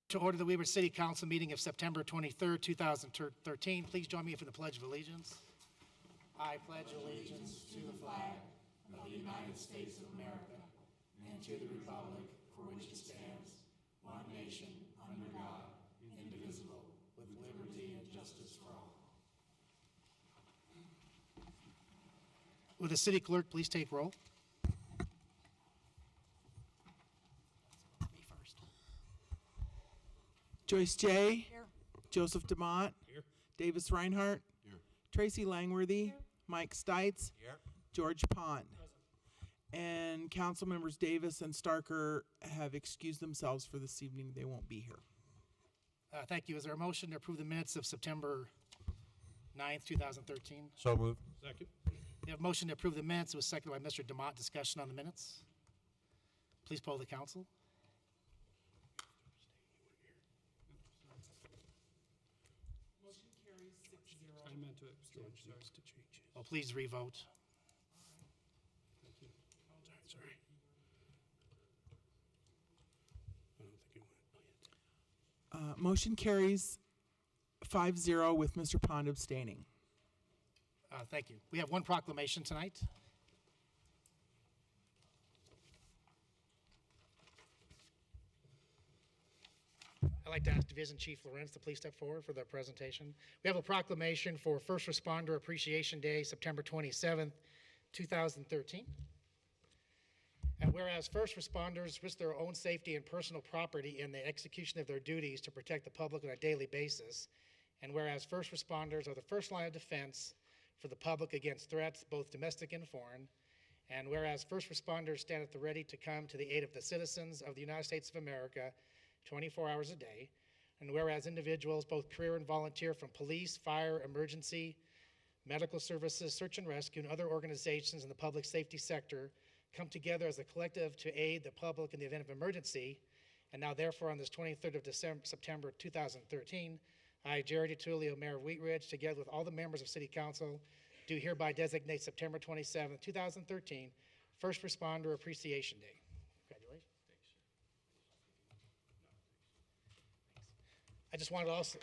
To order the Weber City Council meeting of September 23rd, 2013. Please join me for the Pledge of Allegiance. I pledge allegiance to the flag of the United States of America and to the republic for which it stands, one nation, under God, indivisible, with liberty and justice for all. Will the city clerk please take roll? Me first. Joyce J. Here. Joseph DeMott. Here. Davis Reinhardt. Here. Tracy Langworthy. Here. Mike Stites. Here. George Pond. And council members Davis and Starker have excused themselves for this evening. They won't be here. Thank you. Is there a motion to approve the minutes of September 9th, 2013? So moved. Second. We have a motion to approve the minutes. It was seconded by Mr. DeMott. Discussion on the minutes. Please poll the council. Motion carries 6-0. I meant to abstain. Sorry. Oh, please revote. Thank you. Sorry. I don't think it went. Oh, yeah. Motion carries 5-0 with Mr. Pond abstaining. Thank you. We have one proclamation tonight. I'd like to ask Division Chief Lorenz to please step forward for the presentation. We have a proclamation for First Responder Appreciation Day, September 27th, 2013. And whereas first responders risk their own safety and personal property in the execution of their duties to protect the public on a daily basis, and whereas first responders are the first line of defense for the public against threats, both domestic and foreign, and whereas first responders stand at the ready to come to the aid of the citizens of the United States of America 24 hours a day, and whereas individuals, both career and volunteer from police, fire, emergency, medical services, search and rescue, and other organizations in the public safety sector come together as a collective to aid the public in the event of emergency, and now therefore on this 23rd of September 2013, I, Jerry DiTullio, Mayor of Wheat Ridge, together with all the members of City Council, do hereby designate September 27, 2013, First Responder Appreciation Day. Congratulations. Thanks. I just wanted to also...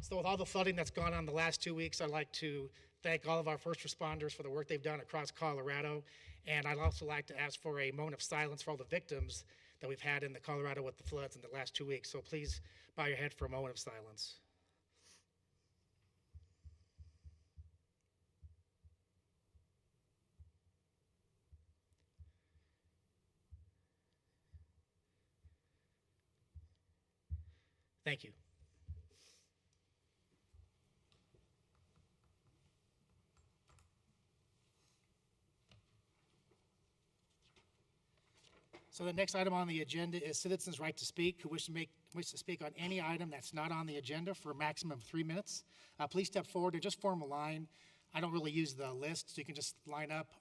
So with all the flooding that's gone on the last 2 weeks, I'd like to thank all of our first responders for the work they've done across Colorado. And I'd also like to ask for a moment of silence for all the victims that we've had in the Colorado with the floods in the last 2 weeks. So please bow your head for a moment of silence. Thank you. So the next item on the agenda is citizens' right to speak, who wish to speak on any item that's not on the agenda for a maximum of 3 minutes. Please step forward and just form a line. I don't really use the list, so you can just line up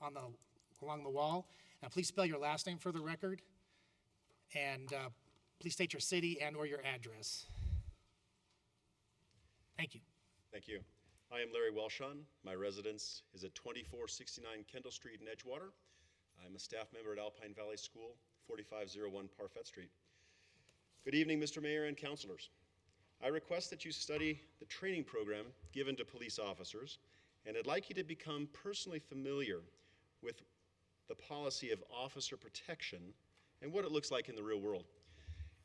along the wall. And please spell your last name for the record. And please state your city and or your address. Thank you. Thank you. I am Larry Welshon. My residence is at 2469 Kendall Street in Edgewater. I'm a staff member at Alpine Valley School, 4501 Parfett Street. Good evening, Mr. Mayor and councilors. I request that you study the training program given to police officers, and I'd like you to become personally familiar with the policy of officer protection and what it looks like in the real world.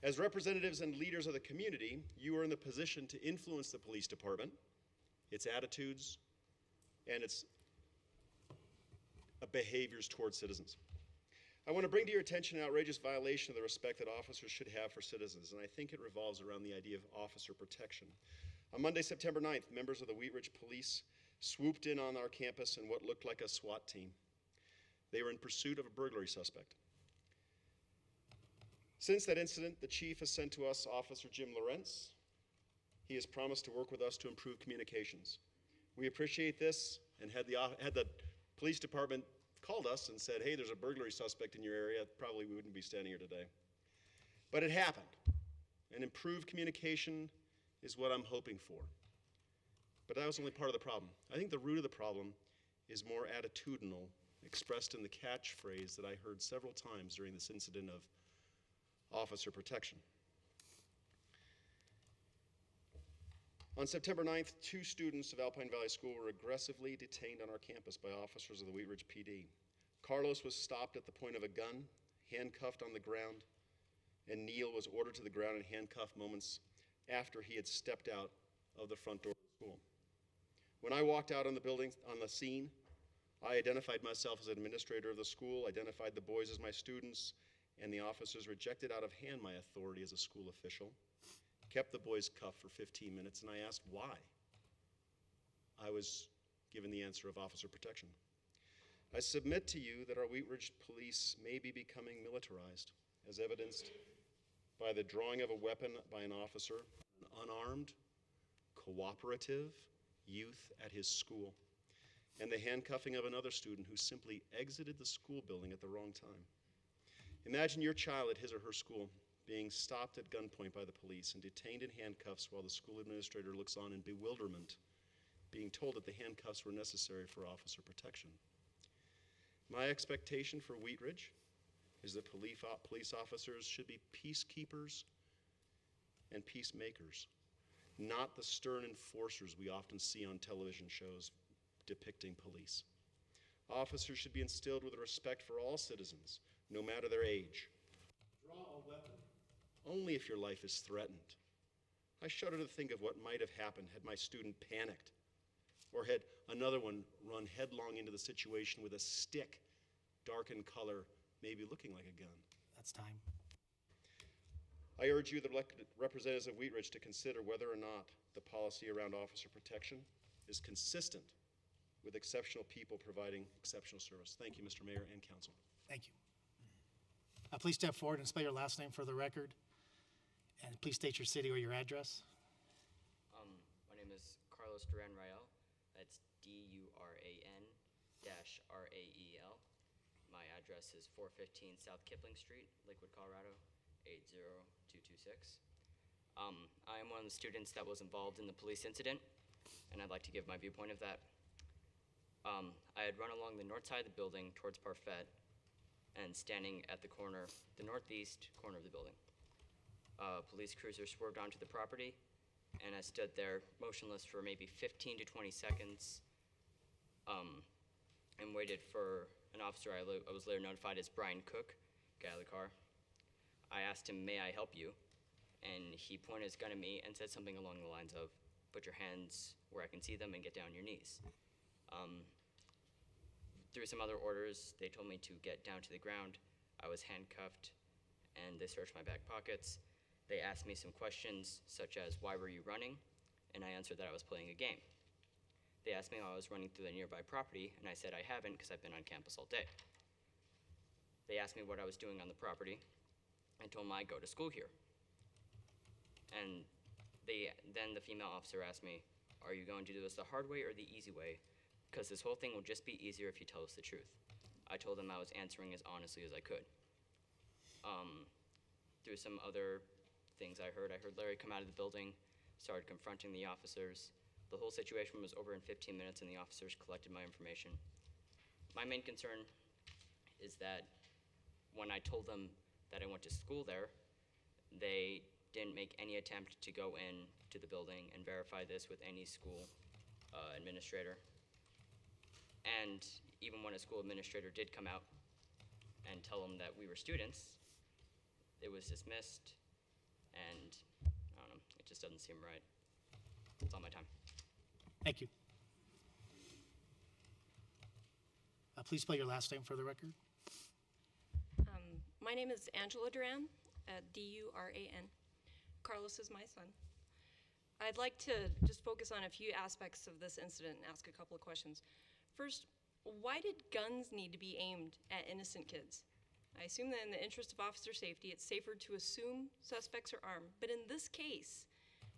As representatives and leaders of the community, you are in the position to influence the police department, its attitudes, and its behaviors towards citizens. I want to bring to your attention an outrageous violation of the respect that officers should have for citizens, and I think it revolves around the idea of officer protection. On Monday, September 9th, members of the Wheat Ridge Police swooped in on our campus in what looked like a SWAT team. They were in pursuit of a burglary suspect. Since that incident, the chief has sent to us Officer Jim Lorenz. He has promised to work with us to improve communications. We appreciate this, and had the police department called us and said, hey, there's a burglary suspect in your area, probably we wouldn't be standing here today. But it happened, and improved communication is what I'm hoping for. But that was only part of the problem. I think the root of the problem is more attitudinal expressed in the catchphrase that I heard several times during this incident of officer protection. On September 9th, 2 students of Alpine Valley School were aggressively detained on our campus by officers of the Wheat Ridge PD. Carlos was stopped at the point of a gun, handcuffed on the ground, and Neil was ordered to the ground and handcuffed moments after he had stepped out of the front door of the school. When I walked out on the scene, I identified myself as administrator of the school, identified the boys as my students, and the officers rejected out of hand my authority as a school official, kept the boys cuffed for 15 minutes, and I asked why. I was given the answer of officer protection. I submit to you that our Wheat Ridge police may be becoming militarized, as evidenced by the drawing of a weapon by an officer, an unarmed, cooperative youth at his school, and the handcuffing of another student who simply exited the school building at the wrong time. Imagine your child at his or her school being stopped at gunpoint by the police and detained in handcuffs while the school administrator looks on in bewilderment, being told that the handcuffs were necessary for officer protection. My expectation for Wheat Ridge is that police officers should be peacekeepers and peacemakers, not the stern enforcers we often see on television shows depicting police. Officers should be instilled with respect for all citizens, no matter their age. Draw a weapon only if your life is threatened. I shudder to think of what might have happened had my student panicked, or had another one run headlong into the situation with a stick, dark in color, maybe looking like a gun. That's time. I urge you, the elected representatives of Wheat Ridge, to consider whether or not the policy around officer protection is consistent with exceptional people providing exceptional service. Thank you, Mr. Mayor and Council. Thank you. Please step forward and spell your last name for the record. And please state your city or your address. My name is Carlos Duran Rael. That's DURAN-RAEL. My address is 415 South Kipling Street, Lakewood, Colorado, 80226. I am one of the students that was involved in the police incident, and I'd like to give my viewpoint of that. I had run along the north side of the building towards Parfait and standing at the northeast corner of the building. Police cruiser swerved onto the property, and I stood there motionless for maybe 15 to 20 seconds and waited for an officer I was later notified as Brian Cook, guy out of the car. I asked him, "May I help you?" And he pointed his gun at me and said something along the lines of, "Put your hands where I can see them and get down on your knees." Through some other orders, they told me to get down to the ground. I was handcuffed, and they searched my back pockets. They asked me some questions, such as, "Why were you running?" And I answered that I was playing a game. They asked me how I was running through the nearby property, and I said I haven't because I've been on campus all day. They asked me what I was doing on the property. I told them I go to school here. And then the female officer asked me, "Are you going to do this the hard way or the easy way? Because this whole thing will just be easier if you tell us the truth." I told them I was answering as honestly as I could. Through some other things I heard Larry come out of the building, started confronting the officers. The whole situation was over in 15 minutes, and the officers collected my information. My main concern is that when I told them that I went to school there, they didn't make any attempt to go in to the building and verify this with any school administrator. And even when a school administrator did come out and tell them that we were students, it was dismissed, and I don't know, it just doesn't seem right. That's all my time. Thank you. Please spell your last name for the record. My name is Angela Duran, D-U-R-A-N. Carlos is my son. I'd like to just focus on a few aspects of this incident and ask a couple of questions. First, why did guns need to be aimed at innocent kids? I assume that in the interest of officer safety, it's safer to assume suspects are armed. But in this case,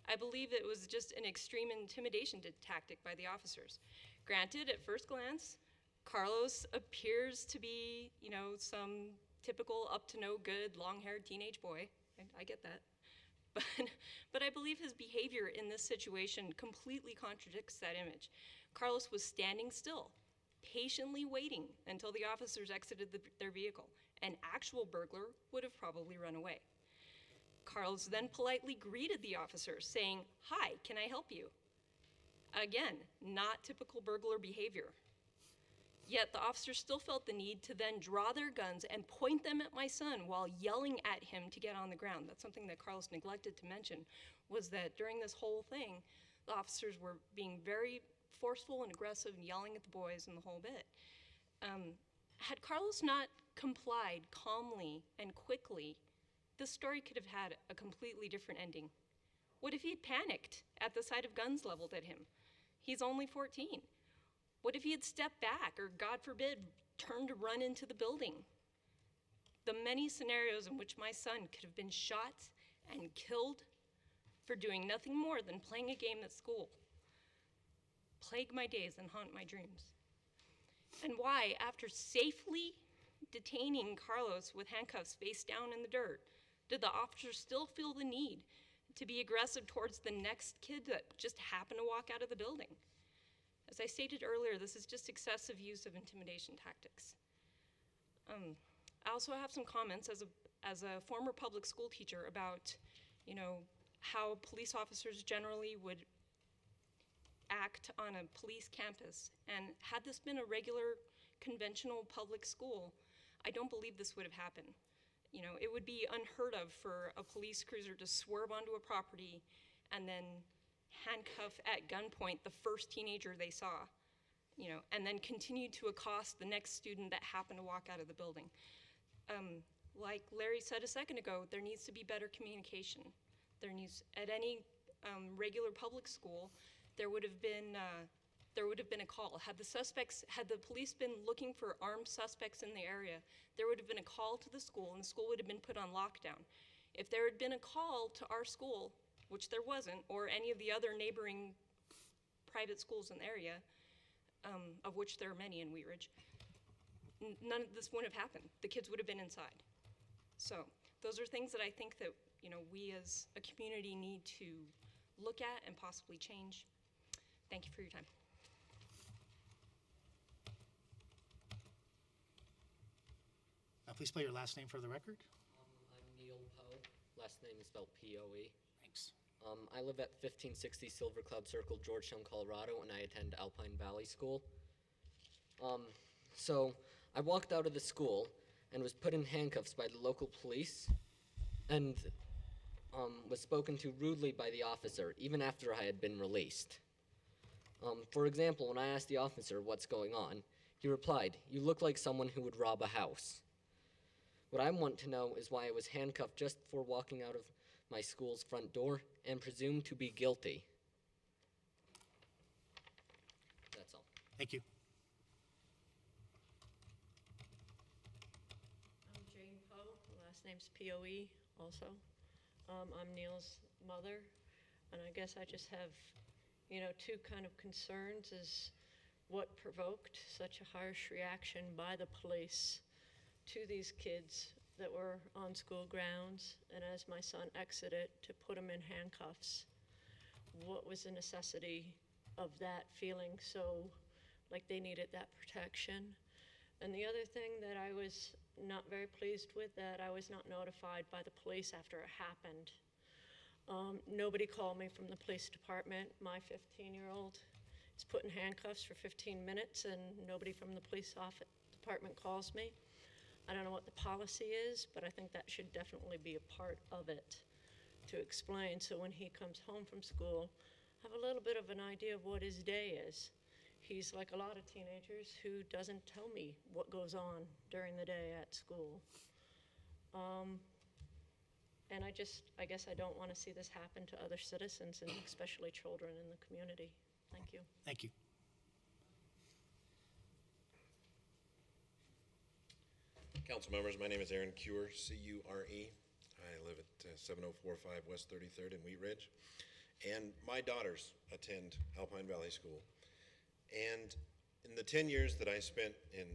I believe it was just an extreme intimidation tactic by the officers. Granted, at first glance, Carlos appears to be, some typical up-to-no-good, long-haired teenage boy. I get that. But I believe his behavior in this situation completely contradicts that image. Carlos was standing still patiently waiting until the officers exited their vehicle. An actual burglar would have probably run away. Carlos then politely greeted the officers, saying, "Hi, can I help you?" Again, not typical burglar behavior. Yet the officers still felt the need to then draw their guns and point them at my son while yelling at him to get on the ground. That's something that Carlos neglected to mention, was that during this whole thing, the officers were being very forceful and aggressive and yelling at the boys and the whole bit. Had Carlos not complied calmly and quickly, this story could have had a completely different ending. What if he'd panicked at the sight of guns leveled at him? He's only 14. What if he had stepped back or, God forbid, turned to run into the building? The many scenarios in which my son could have been shot and killed for doing nothing more than playing a game at school plague my days and haunt my dreams. And why, after safely detaining Carlos with handcuffs face down in the dirt, did the officer still feel the need to be aggressive towards the next kid that just happened to walk out of the building? As I stated earlier, this is just excessive use of intimidation tactics. I also have some comments as a former public school teacher about, how police officers generally would act on a police campus. And had this been a regular, conventional public school, I don't believe this would have happened. It would be unheard of for a police cruiser to swerve onto a property and then handcuff at gunpoint the first teenager they saw, and then continue to accost the next student that happened to walk out of the building. Like Larry said a second ago, there needs to be better communication. At any regular public school, there would have been a call. Had the police been looking for armed suspects in the area, there would have been a call to the school, and the school would have been put on lockdown. If there had been a call to our school, which there wasn't, or any of the other neighboring private schools in the area, of which there are many in Wheat Ridge, none of this wouldn't have happened. The kids would have been inside. So those are things that I think that we as a community need to look at and possibly change. Thank you for your time. Please spell your last name for the record. I'm Neil Poe. Last name is spelled P-O-E. Thanks. I live at 1560 Silver Cloud Circle, Georgetown, Colorado, and I attend Alpine Valley School. So I walked out of the school and was put in handcuffs by the local police and was spoken to rudely by the officer, even after I had been released. For example, when I asked the officer what's going on, he replied, "You look like someone who would rob a house." What I want to know is why I was handcuffed just for walking out of my school's front door and presumed to be guilty. That's all. Thank you. I'm Jane Poe, last name's P-O-E also. I'm Neil's mother, and I guess I just have, two kind of concerns is what provoked such a harsh reaction by the police to these kids that were on school grounds, and as my son exited, to put him in handcuffs. What was the necessity of that feeling so like they needed that protection? And the other thing that I was not very pleased with, that I was not notified by the police after it happened. Nobody called me from the police department. My 15-year-old is put in handcuffs for 15 minutes and nobody from the police department calls me. I don't know what the policy is, but I think that should definitely be a part of it to explain, so when he comes home from school, have a little bit of an idea of what his day is. He's like a lot of teenagers who doesn't tell me what goes on during the day at school. And I guess I don't want to see this happen to other citizens, and especially children in the community. Thank you. Thank you. Council members, my name is Aaron Cure, C-U-R-E. I live at 7045 West 33rd in Wheat Ridge. And my daughters attend Alpine Valley School. And in the 10 years that I spent in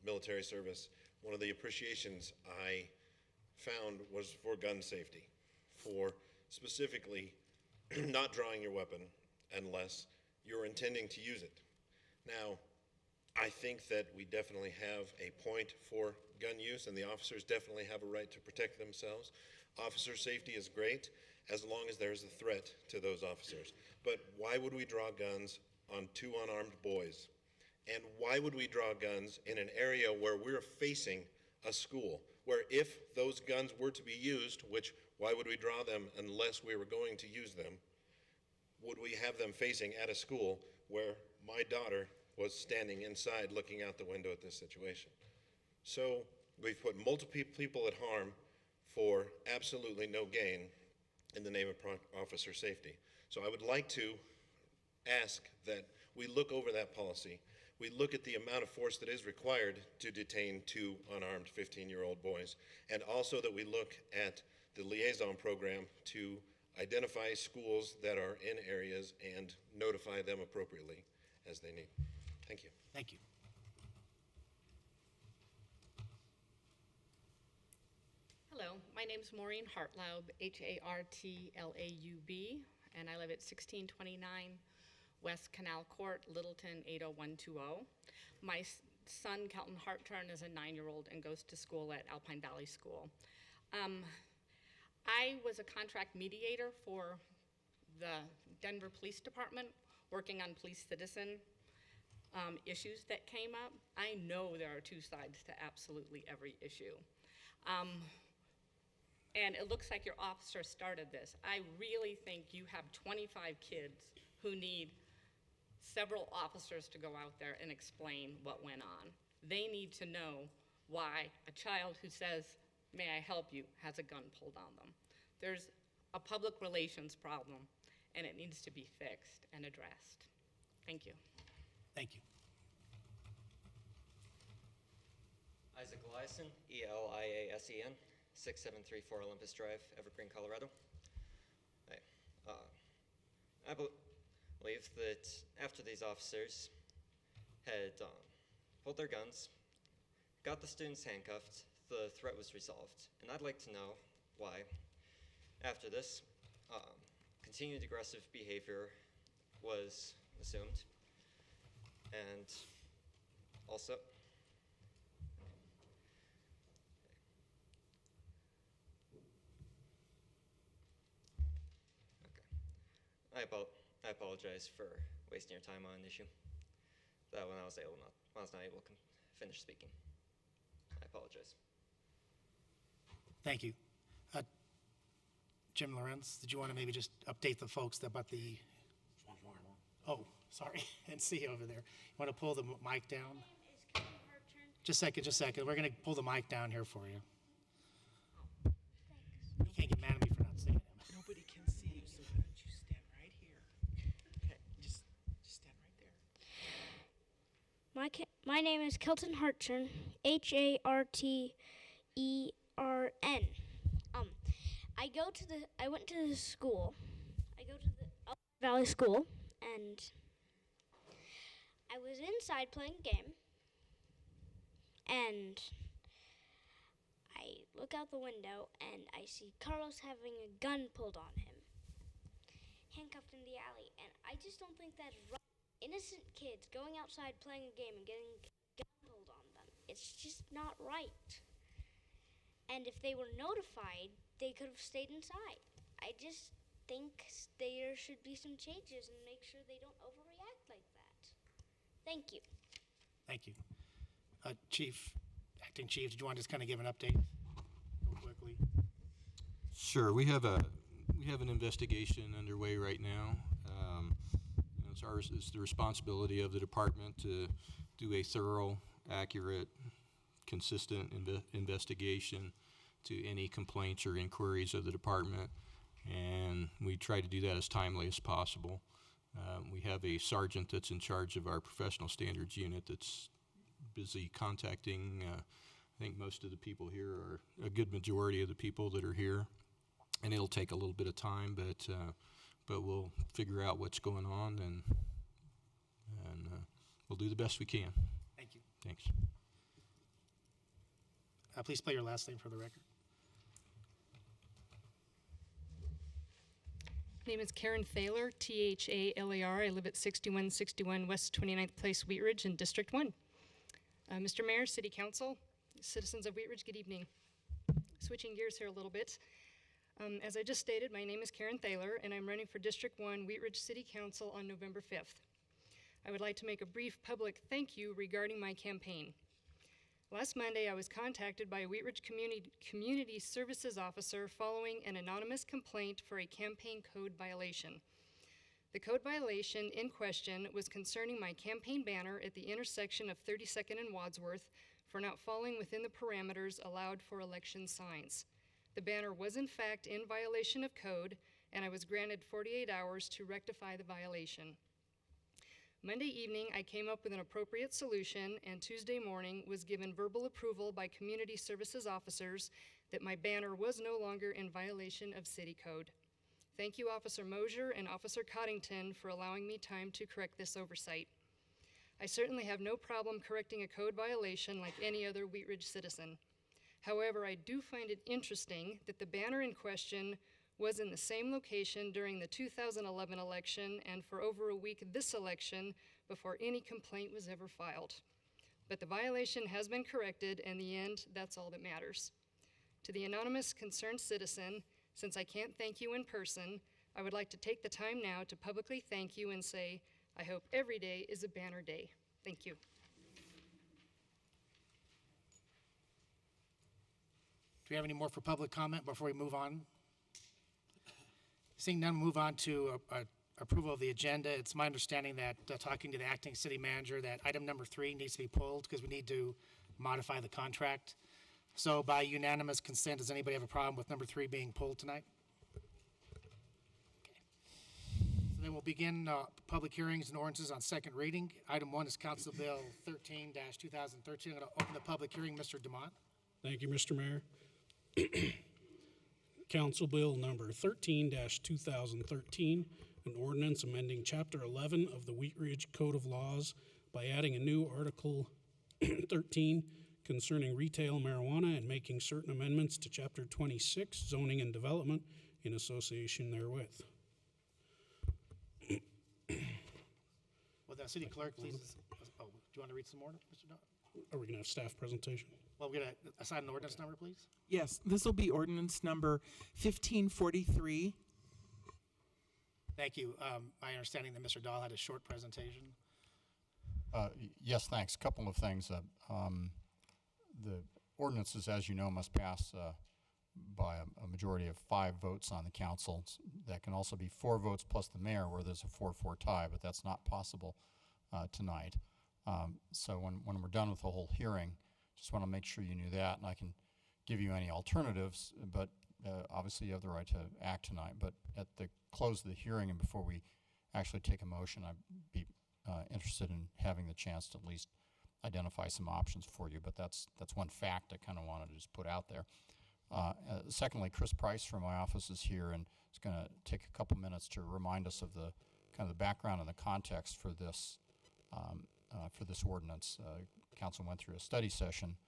military service, one of the appreciations I found was for gun safety, for specifically not drawing your weapon unless you're intending to use it. Now, I think that we definitely have a point for gun use, and the officers definitely have a right to protect themselves. Officer safety is great as long as there's a threat to those officers. But why would we draw guns on two unarmed boys? And why would we draw guns in an area where we're facing a school, where if those guns were to be used, which why would we draw them unless we were going to use them, would we have them facing at a school where my daughter was standing inside looking out the window at this situation? So we've put multiple people at harm for absolutely no gain in the name of officer safety. So I would like to ask that we look over that policy. We look at the amount of force that is required to detain two unarmed 15-year-old boys, and also that we look at the liaison program to identify schools that are in areas and notify them appropriately as they need. Thank you. Thank you. Hello, my name's Maureen Hartlaub, Hartlaub, and I live at 1629 West Canal Court, Littleton, 80120. My son, Kelton Hartturn, is a 9-year-old and goes to school at Alpine Valley School. I was a contract mediator for the Denver Police Department, working on police citizen issues that came up. I know there are two sides to absolutely every issue. And it looks like your officer started this. I really think you have 25 kids who need several officers to go out there and explain what went on. They need to know why a child who says, "May I help you," has a gun pulled on them. There's a public relations problem, and it needs to be fixed and addressed. Thank you. Thank you. Isaac Eliason, Eliasen, 6734 Olympus Drive, Evergreen, Colorado. Hi. I believe that after these officers had pulled their guns, got the students handcuffed, the threat was resolved. And I'd like to know why, after this, continued aggressive behavior was assumed. And also, I apologize for wasting your time on an issue that when I was not able to finish speaking. I apologize. Thank you. Jim Lorenz, did you want to maybe just update the folks about the, oh, sorry, I didn't see you over there. You want to pull the mic down? Just a second. We're going to pull the mic down here for you. You can't get mad at me for not seeing him. Nobody can see you, so why don't you stand right here? Okay, just stand right there. My name is Kelton Hartturn, Hartern. I went to the school. I go to the Alpine Valley School, and I was inside playing a game, and I look out the window, and I see Carlos having a gun pulled on him, handcuffed in the alley, and I just don't think that's right. Innocent kids going outside playing a game and getting a gun pulled on them. It's just not right. And if they were notified, they could have stayed inside. I just think there should be some changes and make sure they don't overreact like that. Thank you. Thank you. Chief, Acting Chief, did you want to just kind of give an update real quickly? Sure. We have an investigation underway right now. It's the responsibility of the department to do a thorough, accurate, consistent investigation to any complaints or inquiries of the department, and we try to do that as timely as possible. We have a sergeant that's in charge of our professional standards unit that's busy contacting, I think most of the people here, are a good majority of the people that are here, and it'll take a little bit of time, but we'll figure out what's going on, and we'll do the best we can. Thank you. Thanks. Please spell your last name for the record. Name is Karen Thaler, Thalar. I live at 6161 West 29th Place, Wheat Ridge in District 1. Mr. Mayor, City Council, citizens of Wheat Ridge, good evening. Switching gears here a little bit. As I just stated, my name is Karen Thaler, and I'm running for District 1 Wheat Ridge City Council on November 5th. I would like to make a brief public thank you regarding my campaign. Last Monday, I was contacted by a Wheat Ridge Community Services officer following an anonymous complaint for a campaign code violation. The code violation in question was concerning my campaign banner at the intersection of 32nd and Wadsworth for not falling within the parameters allowed for election signs. The banner was in fact in violation of code, and I was granted 48 hours to rectify the violation. Monday evening, I came up with an appropriate solution, and Tuesday morning was given verbal approval by community services officers that my banner was no longer in violation of city code. Thank you, Officer Mosier and Officer Coddington, for allowing me time to correct this oversight. I certainly have no problem correcting a code violation like any other Wheat Ridge citizen. However, I do find it interesting that the banner in question was in the same location during the 2011 election and for over a week this election before any complaint was ever filed. But the violation has been corrected, and in the end, that's all that matters. To the anonymous concerned citizen, since I can't thank you in person, I would like to take the time now to publicly thank you and say, I hope every day is a banner day. Thank you. Do we have any more for public comment before we move on? Seeing none, move on to approval of the agenda. It's my understanding that, talking to the acting city manager, that item number 3 needs to be pulled because we need to modify the contract. So by unanimous consent, does anybody have a problem with number 3 being pulled tonight? Okay. So then we'll begin public hearings and ordinances on second reading. Item 1 is Council Bill 13-2013. I'm going to open the public hearing. Mr. Demont. Thank you, Mr. Mayor. Council Bill number 13-2013, an ordinance amending Chapter 11 of the Wheat Ridge Code of Laws by adding a new Article 13 concerning retail marijuana and making certain amendments to Chapter 26, zoning and development, in association therewith. Will the city clerk please, do you want to read some more, Mr. Don? Are we going to have staff presentation? Well, we're going to assign an ordinance number, please. Yes, this will be ordinance number 1543. Thank you. My understanding that Mr. Dahl had a short presentation. Yes, thanks. Couple of things. The ordinances, as you know, must pass by a majority of 5 votes on the council. That can also be 4 votes plus the mayor, where there's a 4-4 tie, but that's not possible tonight. So when we're done with the whole hearing, just want to make sure you knew that, and I can give you any alternatives, but obviously you have the right to act tonight. But at the close of the hearing and before we actually take a motion, I'd be interested in having the chance to at least identify some options for you. But that's one fact I kind of wanted to just put out there. Secondly, Chris Price from my office is here and is going to take a couple minutes to remind us of the kind of the background and the context for this ordinance. Council went through a study session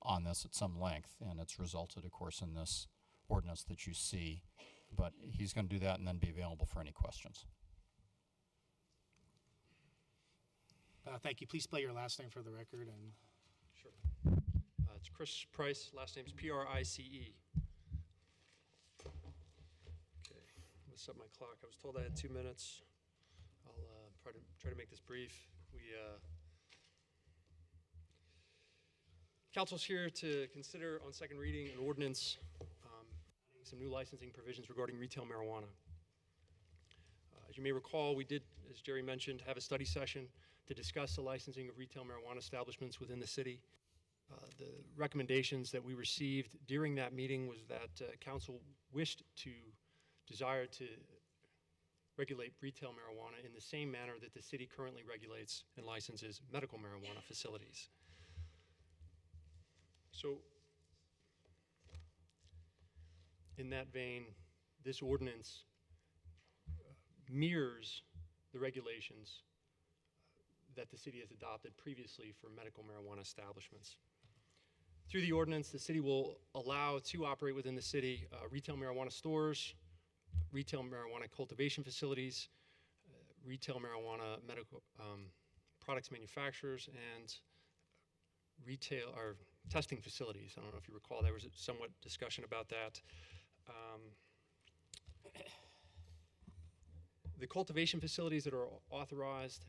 on this at some length, and it's resulted, of course, in this ordinance that you see. But he's going to do that and then be available for any questions. Thank you. Please spell your last name for the record. And sure. It's Chris Price. Last name's Price. Okay. Let's set my clock. I was told I had 2 minutes. I'll try to make this brief. Council's here to consider on second reading an ordinance adding some new licensing provisions regarding retail marijuana. As you may recall, we did, as Jerry mentioned, have a study session to discuss the licensing of retail marijuana establishments within the city. The recommendations that we received during that meeting was that council desired to regulate retail marijuana in the same manner that the city currently regulates and licenses medical marijuana facilities. So, in that vein, this ordinance mirrors the regulations that the city has adopted previously for medical marijuana establishments. Through the ordinance, the city will allow to operate within the city retail marijuana stores, retail marijuana cultivation facilities, retail marijuana medical products manufacturers, and retail or testing facilities. I don't know if you recall, there was somewhat discussion about that. The cultivation facilities that are authorized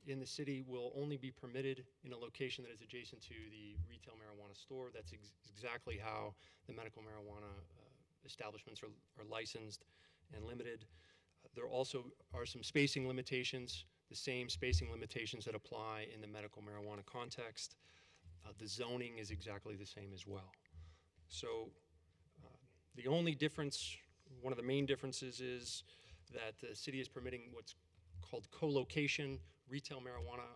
in the city will only be permitted in a location that is adjacent to the retail marijuana store. That's exactly how the medical marijuana establishments are licensed and limited. There also are some spacing limitations, the same spacing limitations that apply in the medical marijuana context. The zoning is exactly the same as well. So the only difference, one of the main differences is that the city is permitting what's called co-location. Retail marijuana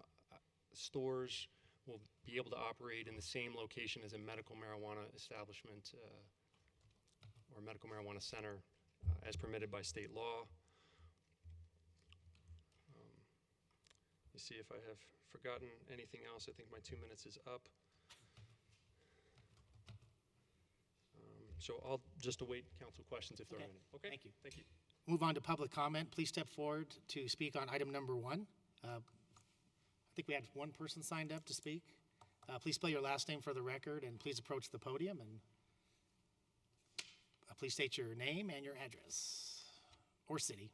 stores will be able to operate in the same location as a medical marijuana establishment or medical marijuana center as permitted by state law. Let me see if I have forgotten anything else. I think my 2 minutes is up. So I'll just await council questions if there are any. Okay, Thank you. Thank you. Move on to public comment. Please step forward to speak on item number 1. I think we had one person signed up to speak. Please spell your last name for the record, and please approach the podium, and please state your name and your address or city.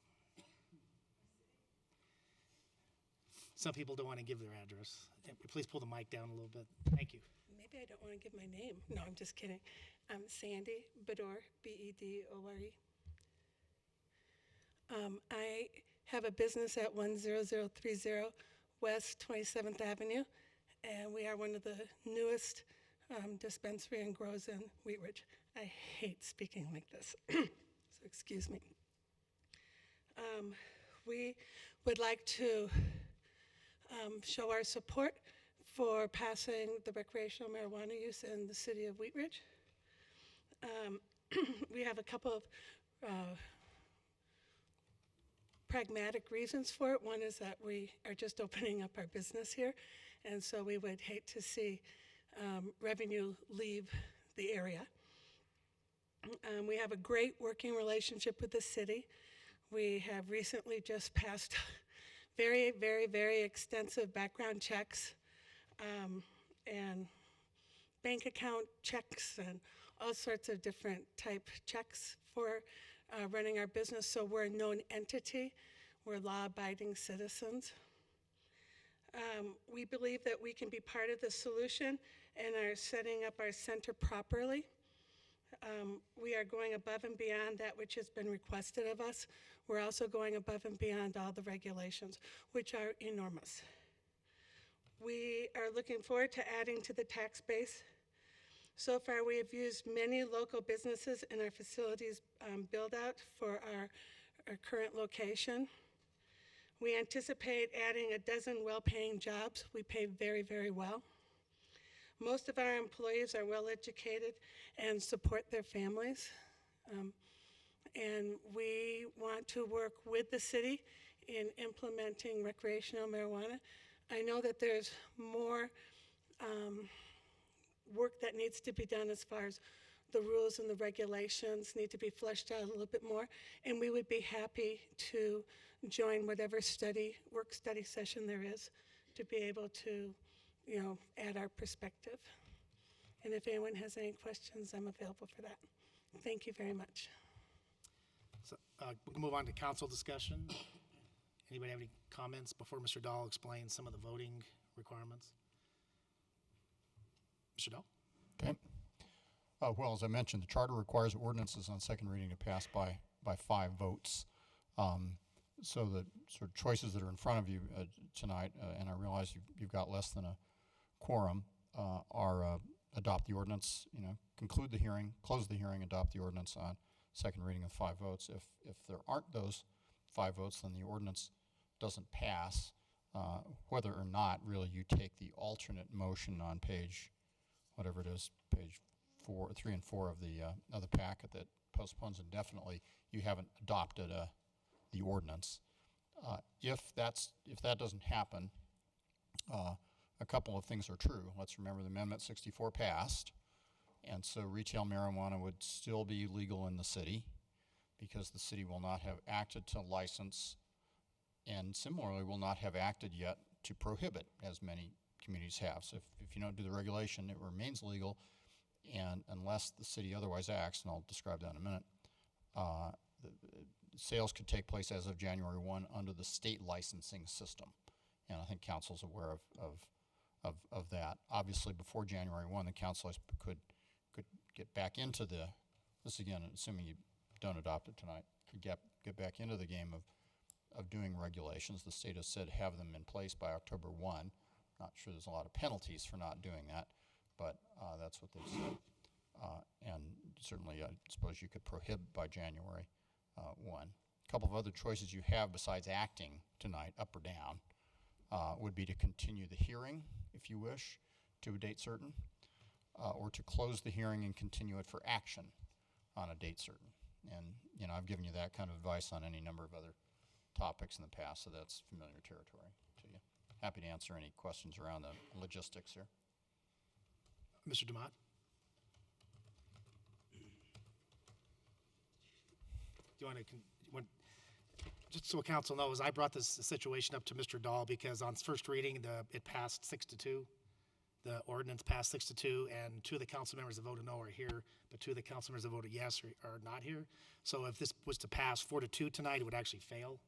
Some people don't want to give their address. Please pull the mic down a little bit. Thank you. Maybe I don't want to give my name. No, I'm just kidding. I'm Sandy Bedore, B-E-D-O-R-E. I have a business at 10030 West 27th Avenue, and we are one of the newest dispensary and grows in Wheat Ridge. I hate speaking like this, so excuse me. We would like to show our support for passing the recreational marijuana use in the city of Wheat Ridge. We have a couple of pragmatic reasons for it. One is that we are just opening up our business here, and so we would hate to see revenue leave the area. We have a great working relationship with the city. We have recently just passed very, very, very extensive background checks and bank account checks and all sorts of different type checks for running our business. So we're a known entity. We're law-abiding citizens. We believe that we can be part of the solution and are setting up our center properly. We are going above and beyond that which has been requested of us. We're also going above and beyond all the regulations, which are enormous. We are looking forward to adding to the tax base. So far, we have used many local businesses in our facilities build-out for our current location. We anticipate adding a dozen well-paying jobs. We pay very, very well. Most of our employees are well-educated and support their families. And we want to work with the city in implementing recreational marijuana. I know that there's more work that needs to be done as far as the rules and the regulations need to be fleshed out a little bit more, and we would be happy to join whatever work study session there is to be able to, add our perspective. And if anyone has any questions, I'm available for that. Thank you very much. So, we can move on to council discussion. Anybody have any comments before Mr. Dahl explains some of the voting requirements? Mr. Dahl? Okay. Well, as I mentioned, the charter requires ordinances on second reading to pass by 5 votes. So the sort of choices that are in front of you tonight, and I realize you've got less than a quorum, are adopt the ordinance, conclude the hearing, close the hearing, adopt the ordinance on second reading with 5 votes. If there aren't those 5 votes, then the ordinance doesn't pass, whether or not really you take the alternate motion on page, whatever it is, page 3 and 4 of the packet that postpones indefinitely, you haven't adopted the ordinance. If that doesn't happen, a couple of things are true. Let's remember the Amendment 64 passed, and so retail marijuana would still be legal in the city because the city will not have acted to license and similarly will not have acted yet to prohibit, as many communities have. So if you don't do the regulation, it remains legal, and unless the city otherwise acts, and I'll describe that in a minute, the sales could take place as of January 1 under the state licensing system. And I think council's aware of that. Obviously, before January 1, the council could get back into this again, assuming you don't adopt it tonight, could get back into the game of doing regulations. The state has said have them in place by October 1. Not sure there's a lot of penalties for not doing that, but that's what they've said. And certainly, I suppose you could prohibit by January 1. A couple of other choices you have besides acting tonight, up or down, would be to continue the hearing, if you wish, to a date certain, or to close the hearing and continue it for action on a date certain. And, you know, I've given you that kind of advice on any number of other topics in the past, so that's familiar territory to you. Happy to answer any questions around the logistics here. Mr. Demott? Do you want just so council knows, I brought this situation up to Mr. Dahl because on first reading, it passed 6-2. The ordinance passed 6-2, and 2 of the council members that voted no are here, but 2 of the council members that voted yes are not here. So if this was to pass 4-2 tonight, it would actually fail.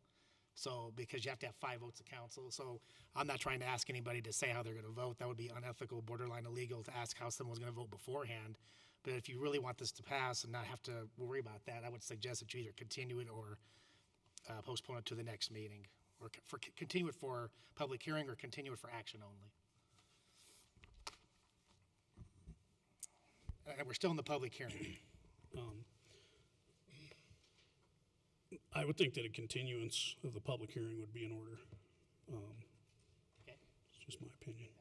So because you have to have 5 votes of council. So I'm not trying to ask anybody to say how they're going to vote. That would be unethical, borderline illegal to ask how someone's going to vote beforehand. But if you really want this to pass and not have to worry about that, I would suggest that you either continue it or postpone it to the next meeting, or continue it for public hearing or continue it for action only. And we're still in the public hearing. I would think that a continuance of the public hearing would be in order. Okay. It's just my opinion.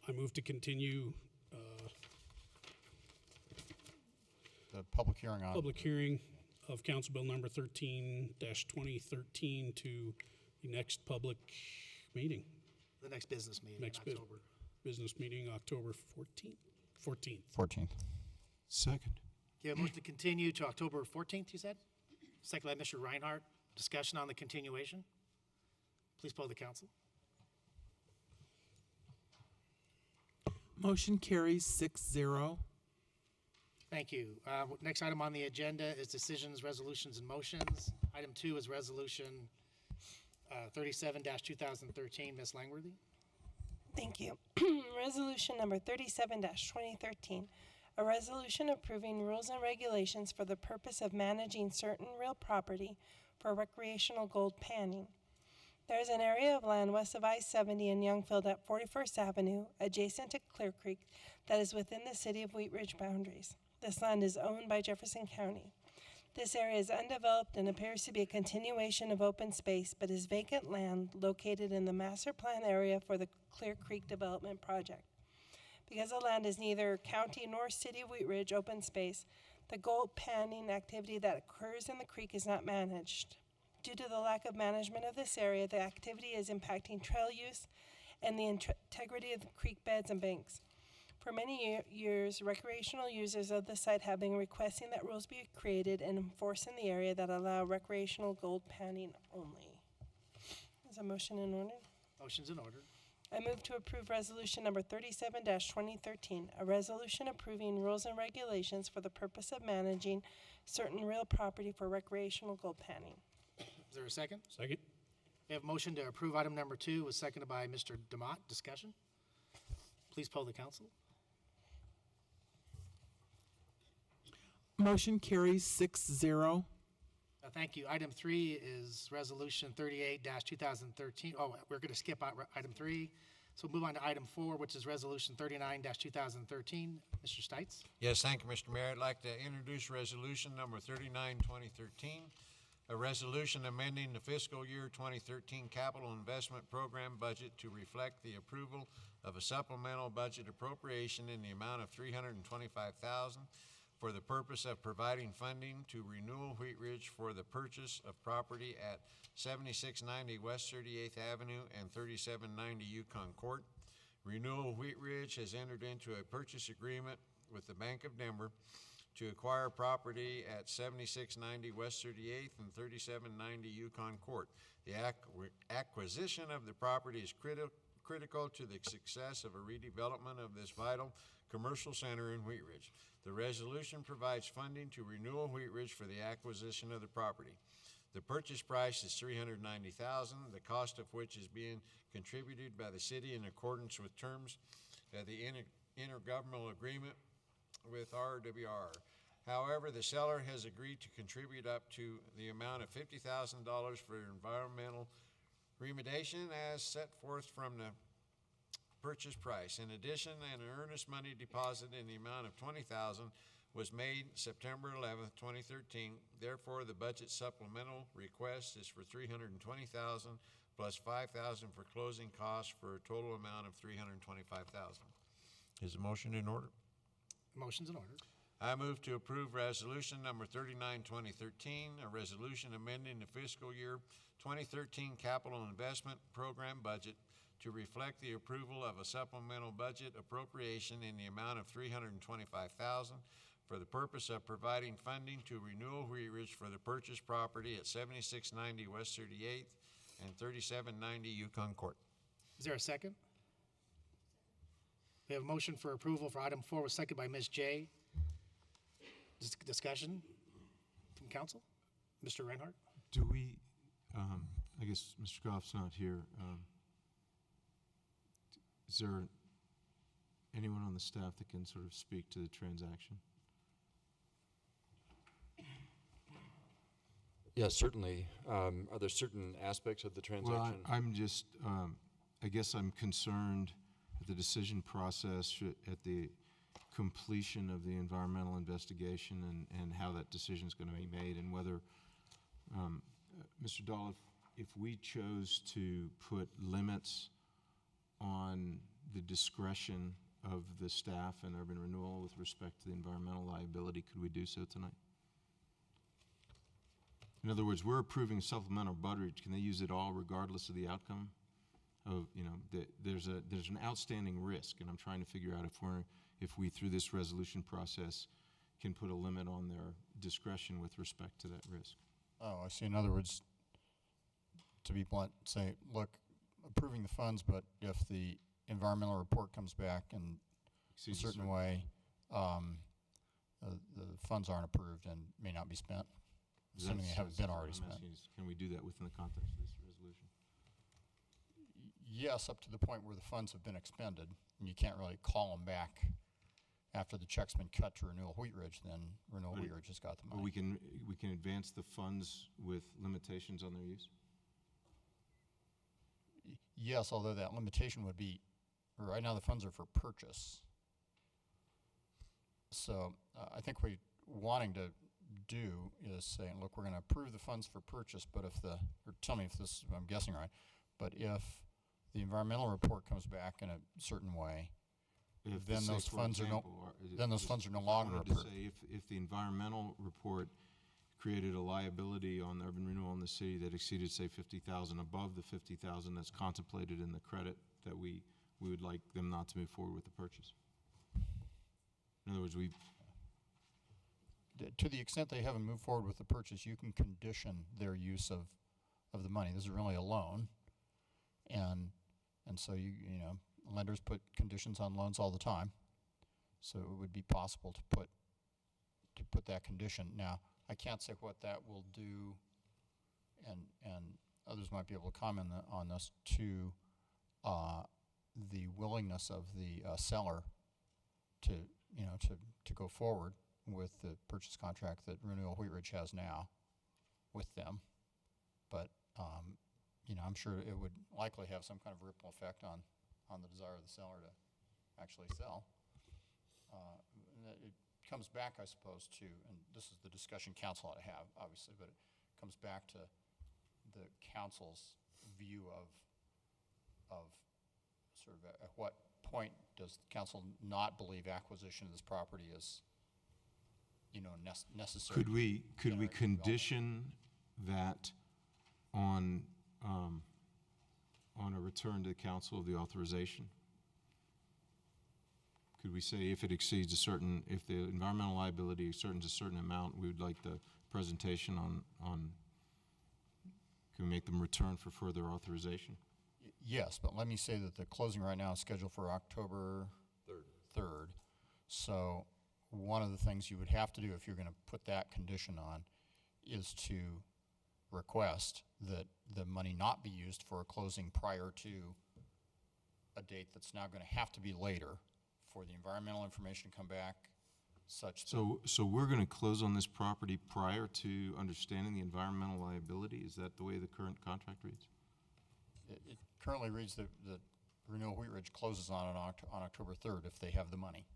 I move to continue The public hearing on public hearing of Council Bill number 13-2013 to the next public meeting. The next business meeting Next in October. business meeting, October 14th. 14th. Second. Okay, a motion to continue to October 14th, you said? Second by Mr. Reinhardt. Discussion on the continuation. Please poll the council. Motion carries 6-0. Thank you. Next item on the agenda is decisions, resolutions, and motions. Item 2 is resolution 37-2013. Ms. Langworthy? Thank you. Resolution number 37-2013, a resolution approving rules and regulations for the purpose of managing certain real property for recreational gold panning. There is an area of land west of I-70 in Youngfield at 41st Avenue, adjacent to Clear Creek, that is within the city of Wheat Ridge boundaries. This land is owned by Jefferson County. This area is undeveloped and appears to be a continuation of open space, but is vacant land located in the master plan area for the Clear Creek Development Project. Because the land is neither county nor city of Wheat Ridge open space, the gold panning activity that occurs in the creek is not managed. Due to the lack of management of this area, the activity is impacting trail use and the integrity of the creek beds and banks. For many years, recreational users of the site have been requesting that rules be created and enforced in the area that allow recreational gold panning only. Is a motion in order? Motion's in order. I move to approve resolution number 37-2013, a resolution approving rules and regulations for the purpose of managing certain real property for recreational gold panning. Is there a second? Second. We have a motion to approve item number 2, was seconded by Mr. Demott. Discussion? Please poll the council. Motion carries 6-0. Thank you. Item 3 is resolution 38-2013. Oh, we're going to skip out item 3. So we'll move on to item 4, which is resolution 39-2013. Mr. Stites? Yes, thank you, Mr. Mayor. I'd like to introduce resolution number 39-2013, a resolution amending the fiscal year 2013 capital investment program budget to reflect the approval of a supplemental budget appropriation in the amount of $325,000 for the purpose of providing funding to Renewal Wheat Ridge for the purchase of property at 7690 West 38th Avenue and 3790 Yukon Court. Renewal Wheat Ridge has entered into a purchase agreement with the Bank of Denver to acquire property at 7690 West 38th and 3790 Yukon Court. The acquisition of the property is critical to the success of a redevelopment of this vital commercial center in Wheat Ridge. The resolution provides funding to Renewal Wheat Ridge for the acquisition of the property. The purchase price is $390,000, the cost of which is being contributed by the city in accordance with terms of the intergovernmental agreement with RWR. However, the seller has agreed to contribute up to the amount of $50,000 for environmental remediation as set forth from the purchase price. In addition, an earnest money deposit in the amount of $20,000 was made September 11th, 2013. Therefore, the budget supplemental request is for $320,000 plus $5,000 for closing costs for a total amount of $325,000. Is the motion in order? Motion's in order. I move to approve resolution number 39, 2013, a resolution amending the fiscal year 2013 capital investment program budget to reflect the approval of a supplemental budget appropriation in the amount of $325,000 for the purpose of providing funding to Renewal Wheat Ridge for the purchase property at 7690 West 38th and 3790 Yukon Court. Is there a second? We have a motion for approval for item 4 was seconded by Ms. J. Discussion from council? Mr. Reinhardt? Do we, I guess Mr. Goff's not here. Is there anyone on the staff that can sort of speak to the transaction? Yes, certainly. Are there certain aspects of the transaction? Well, I'm just, I guess I'm concerned that the decision process at the completion of the environmental investigation and how that decision is going to be made, and whether, Mr. Dahl, if we chose to put limits on the discretion of the staff and urban renewal with respect to the environmental liability, could we do so tonight? In other words, we're approving supplemental budget. Can they use it all regardless of the outcome? Of, you know, there's an outstanding risk, and I'm trying to figure out if we through this resolution process can put a limit on their discretion with respect to that risk. Oh, I see. In other words, to be blunt, say, look, approving the funds, but if the environmental report comes back in a certain way, the funds aren't approved and may not be spent, assuming they haven't been already spent. Can we do that within the context of this resolution? Yes, up to the point where the funds have been expended, and you can't really call them back after the check's been cut to Renewal Wheat Ridge. Then Renewal Wheat Ridge has got the money. But we can advance the funds with limitations on their use? Yes, although that limitation would be, right now the funds are for purchase. So I think what we're wanting to do is saying, look, we're going to approve the funds for purchase, but if or tell me if this, I'm guessing right, but if the environmental report comes back in a certain way, then those funds are no longer approved. If the environmental report created a liability on urban renewal in the city that exceeded, say, $50,000 above the $50,000 that's contemplated in the credit, that we would like them not to move forward with the purchase. In other words, to the extent they haven't moved forward with the purchase, you can condition their use of the money. This is really a loan, and so you know, lenders put conditions on loans all the time. So it would be possible to put that condition. Now, I can't say what that will do, and others might be able to comment on this, to the willingness of the seller to go forward with the purchase contract that Renewal Wheat Ridge has now with them. But you know, I'm sure it would likely have some kind of ripple effect on the desire of the seller to actually sell. It comes back, I suppose, to, and this is the discussion council ought to have, obviously, but it comes back to the council's view of sort of at what point does the council not believe acquisition of this property is, you know, necessary? Could we condition that on a return to the council of the authorization? Could we say if it exceeds if the environmental liability exceeds a certain amount, we would like the presentation on, can we make them return for further authorization? Yes, but let me say that the closing right now is scheduled for October 3rd. So one of the things you would have to do if you're going to put that condition on is to request that the money not be used for a closing prior to a date that's now going to have to be later for the environmental information to come back such that. So we're going to close on this property prior to understanding the environmental liability? Is that the way the current contract reads? It currently reads that Renewal Wheat Ridge closes on October 3rd if they have the money.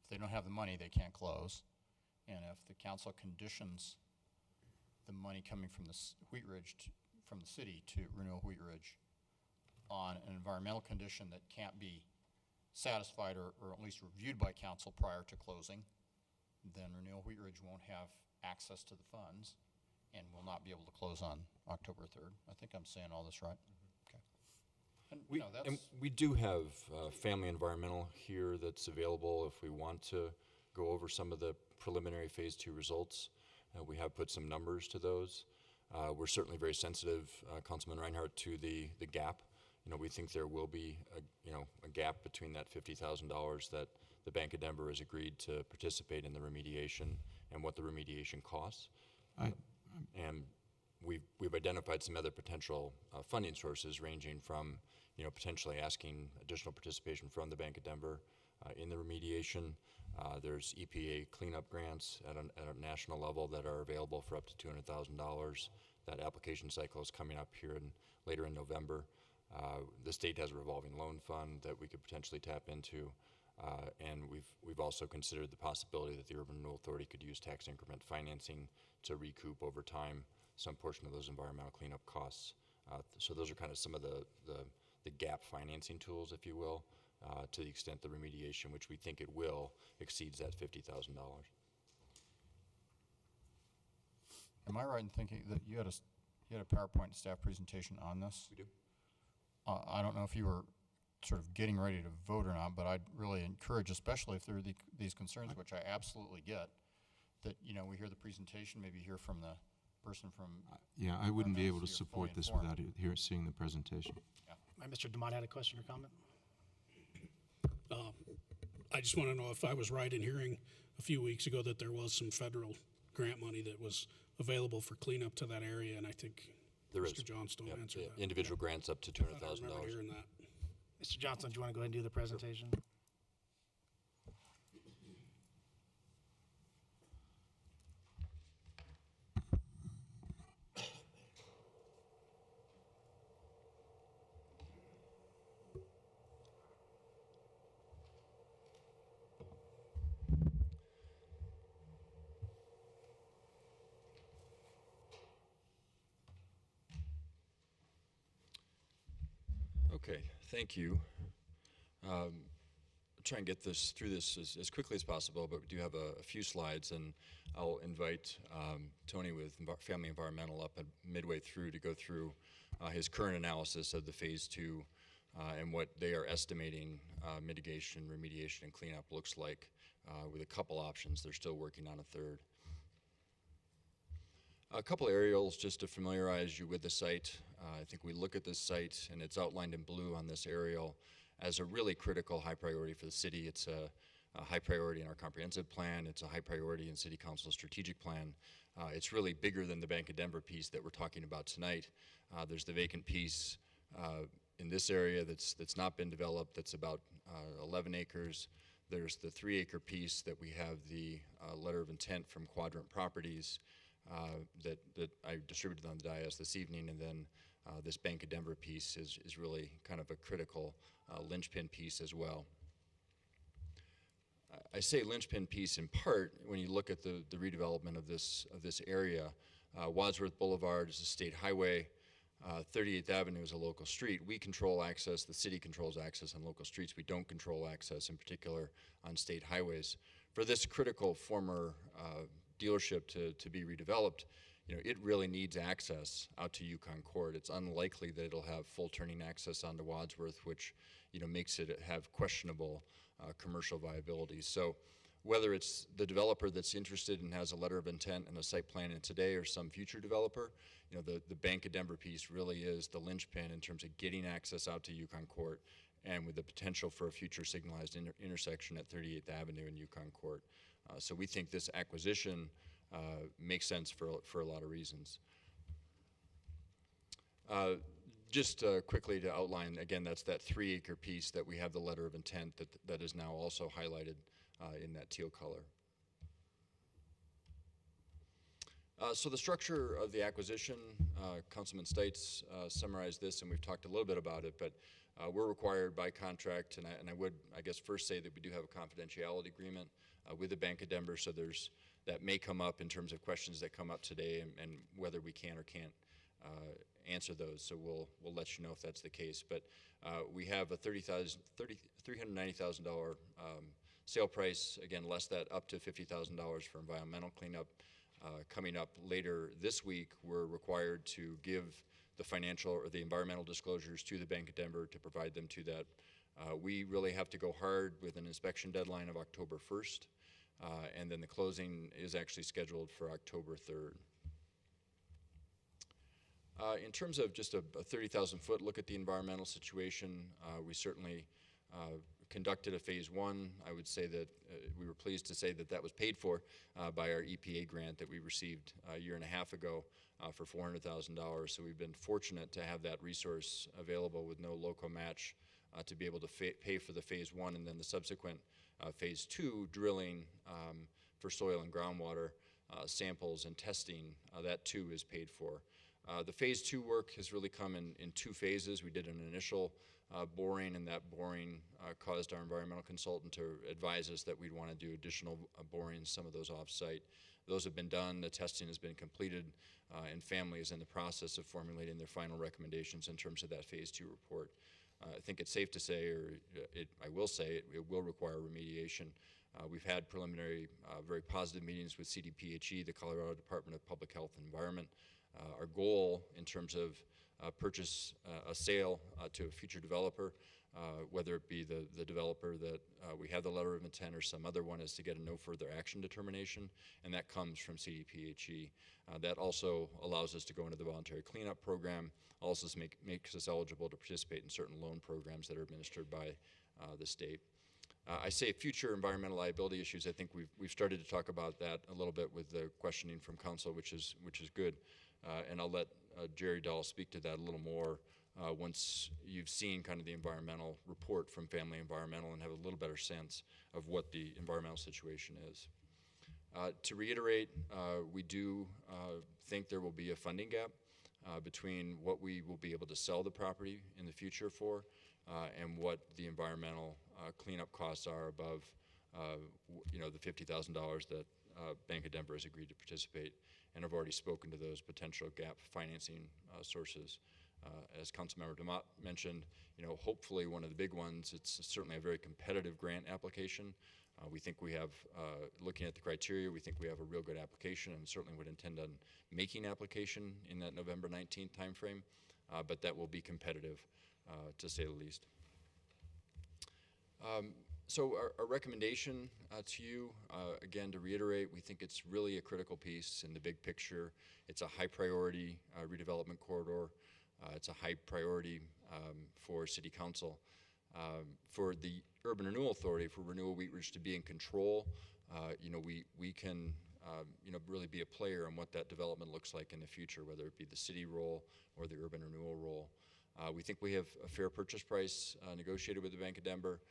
If they don't have the money, they can't close. And if the council conditions the money coming from the Wheat Ridge, from the city to Renewal Wheat Ridge on an environmental condition that can't be satisfied or at least reviewed by council prior to closing, then Renewal Wheat Ridge won't have access to the funds and will not be able to close on October 3rd. I think I'm saying all this right. Okay. And, you know, And that's, we do have Family Environmental here that's available if we want to go over some of the preliminary Phase 2 results. We have put some numbers to those. We're certainly very sensitive, Councilman Reinhardt, to the gap. You know, we think there will be a gap between that $50,000 that the Bank of Denver has agreed to participate in the remediation and what the remediation costs. And we've identified some other potential funding sources, ranging from potentially asking additional participation from the Bank of Denver in the remediation. There's EPA cleanup grants at a national level that are available for up to $200,000. That application cycle is coming up here later in November. The state has a revolving loan fund that we could potentially tap into, and we've also considered the possibility that the Urban Renewal Authority could use tax increment financing to recoup over time some portion of those environmental cleanup costs. So those are kind of some of the gap financing tools, if you will, to the extent the remediation, which we think it will, exceeds that $50,000. am I right in thinking that you had a PowerPoint staff presentation on this? We do. I don't know if you were sort of getting ready to vote or not, but I'd really encourage, especially if there are these concerns, which I absolutely get, that we hear the presentation, maybe hear from the person from. Yeah, I wouldn't be able to so you're support fully this informed. without seeing the presentation. Mr. Demott had a question or comment? I just want to know if I was right in hearing a few weeks ago that there was some federal grant money that was available for cleanup to that area, and I think There is. Mr. Johnstone answered that. Individual grants up to I thought I $200,000. remember hearing that. Mr. Johnson, do you want to go ahead and do the presentation? Okay, thank you. I'll try and get through this as quickly as possible, but we do have a few slides, and I'll invite Tony with Family Environmental up at midway through to go through his current analysis of the Phase 2 and what they are estimating mitigation, remediation, and cleanup looks like with a couple options. They're still working on a third. A couple aerials just to familiarize you with the site. I think we look at this site, and it's outlined in blue on this aerial, as a really critical high priority for the city. It's a high priority in our comprehensive plan. It's a high priority in City Council's strategic plan. It's really bigger than the Bank of Denver piece that we're talking about tonight. There's the vacant piece in this area that's not been developed, that's about 11 acres. There's the 3-acre piece that we have the letter of intent from Quadrant Properties that I distributed on the dais this evening, and then this Bank of Denver piece is really kind of a critical linchpin piece as well. I say linchpin piece in part when you look at the redevelopment of this area. Wadsworth Boulevard is a state highway. 38th Avenue is a local street. We control access. The city controls access on local streets. We don't control access, in particular, on state highways. For this critical former dealership to be redeveloped, it really needs access out to Yukon Court. It's unlikely that it'll have full turning access onto Wadsworth, which makes it have questionable commercial viability. So whether it's the developer that's interested and has a letter of intent and a site plan in today or some future developer, you know, the Bank of Denver piece really is the linchpin in terms of getting access out to Yukon Court and with the potential for a future signalized intersection at 38th Avenue and Yukon Court. So we think this acquisition makes sense for a lot of reasons. Just quickly to outline, again, that's that 3-acre piece that we have the letter of intent that is now also highlighted in that teal color. So the structure of the acquisition, Councilman Stites summarized this, and we've talked a little bit about it, but we're required by contract, and I would, I guess, first say that we do have a confidentiality agreement with the Bank of Denver, so that may come up in terms of questions that come up today and whether we can or can't answer those, so we'll let you know if that's the case. But we have a $390,000 sale price, again, less that up to $50,000 for environmental cleanup. Coming up later this week, we're required to give the financial or the environmental disclosures to the Bank of Denver to provide them to that. We really have to go hard with an inspection deadline of October 1st, and then the closing is actually scheduled for October 3rd. In terms of just a 30,000-foot look at the environmental situation, we certainly conducted a phase 1. I would say that we were pleased to say that that was paid for by our EPA grant that we received a year and a half ago for $400,000. So we've been fortunate to have that resource available with no local match to be able to pay for the phase 1 and then the subsequent phase 2 drilling for soil and groundwater samples and testing. That too is paid for. The phase 2 work has really come in 2 phases. We did an initial boring, and that boring caused our environmental consultant to advise us that we'd want to do additional borings, some of those off-site. Those have been done, the testing has been completed, and family is in the process of formulating their final recommendations in terms of that phase 2 report. I think it's safe to say, I will say, it will require remediation. We've had preliminary, very positive meetings with CDPHE, the Colorado Department of Public Health and Environment. Our goal in terms of a sale to a future developer, whether it be the developer that we have the letter of intent or some other one, is to get a no further action determination, and that comes from CDPHE. That also allows us to go into the voluntary cleanup program, also makes us eligible to participate in certain loan programs that are administered by the state. I say future environmental liability issues. I think we've started to talk about that a little bit with the questioning from council, which is good. And I'll let Jerry Dahl speak to that a little more once you've seen kind of the environmental report from Family Environmental and have a little better sense of what the environmental situation is. To reiterate, we do think there will be a funding gap between what we will be able to sell the property in the future for and what the environmental cleanup costs are above the $50,000 that Bank of Denver has agreed to participate, and I've already spoken to those potential gap financing sources. As Councilmember DeMott mentioned, hopefully one of the big ones, it's certainly a very competitive grant application. We think we have, looking at the criteria, we think we have a real good application and certainly would intend on making application in that November 19th timeframe, but that will be competitive, to say the least. So our recommendation to you, again, to reiterate, we think it's really a critical piece in the big picture. It's a high priority redevelopment corridor. It's a high priority for City Council. For the Urban Renewal Authority, for Renewal Wheat Ridge to be in control, we can really be a player in what that development looks like in the future, whether it be the city role or the urban renewal role. We think we have a fair purchase price negotiated with the Bank of Denver.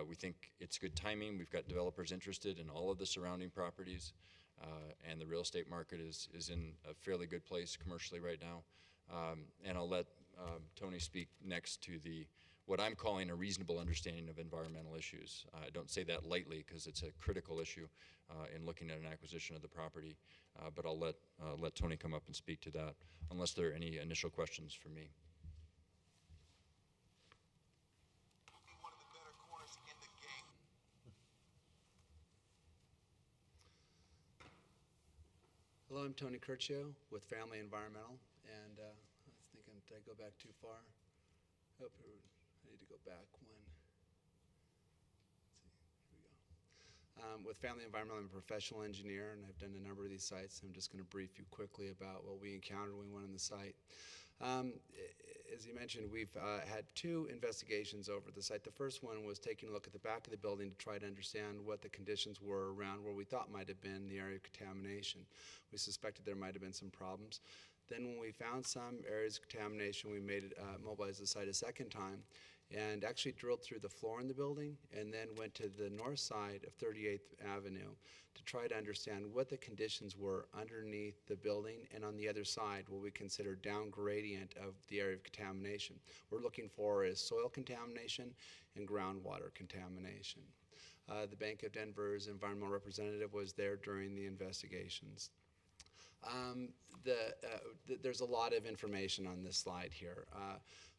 We think it's good timing. We've got developers interested in all of the surrounding properties, and the real estate market is in a fairly good place commercially right now. And I'll let Tony speak next to what I'm calling a reasonable understanding of environmental issues. I don't say that lightly because it's a critical issue in looking at an acquisition of the property, but I'll let Tony come up and speak to that unless there are any initial questions for me. Hello, I'm Tony Curcio with Family Environmental, and I was thinking, did I go back too far? Oh, I need to go back one. Let's see, here we go. With Family Environmental, I'm a professional engineer, and I've done a number of these sites. I'm just going to brief you quickly about what we encountered when we went on the site. As you mentioned, we've had 2 investigations over the site. The first one was taking a look at the back of the building to try to understand what the conditions were around where we thought might have been the area of contamination. We suspected there might have been some problems. Then when we found some areas of contamination, we mobilized the site a second time and actually drilled through the floor in the building and then went to the north side of 38th Avenue to try to understand what the conditions were underneath the building and on the other side what we consider down gradient of the area of contamination. We're looking for is soil contamination and groundwater contamination. The Bank of Denver's environmental representative was there during the investigations. There's a lot of information on this slide here.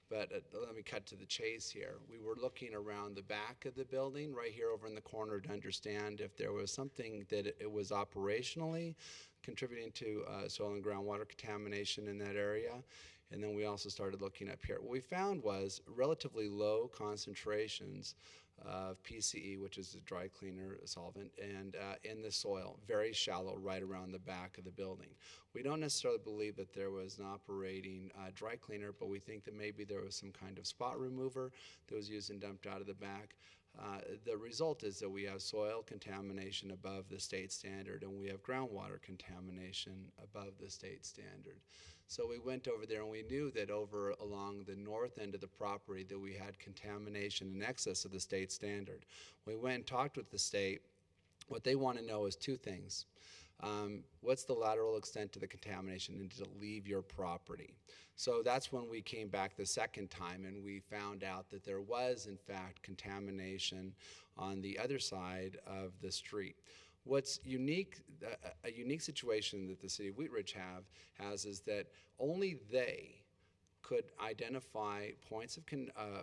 But let me cut to the chase here. We were looking around the back of the building, right here over in the corner, to understand if there was something that it was operationally contributing to soil and groundwater contamination in that area. And then we also started looking up here. What we found was relatively low concentrations of PCE, which is a dry cleaner solvent, and in the soil, very shallow, right around the back of the building. We don't necessarily believe that there was an operating dry cleaner, but we think that maybe there was some kind of spot remover that was used and dumped out of the back. The result is that we have soil contamination above the state standard, and we have groundwater contamination above the state standard. So we went over there and we knew that over along the north end of the property that we had contamination in excess of the state standard. We went and talked with the state. What they want to know is 2 things. What's the lateral extent to the contamination and did it leave your property? So that's when we came back the second time and we found out that there was in fact contamination on the other side of the street. What's unique, a unique situation that the city of Wheat Ridge has is that only they could identify points of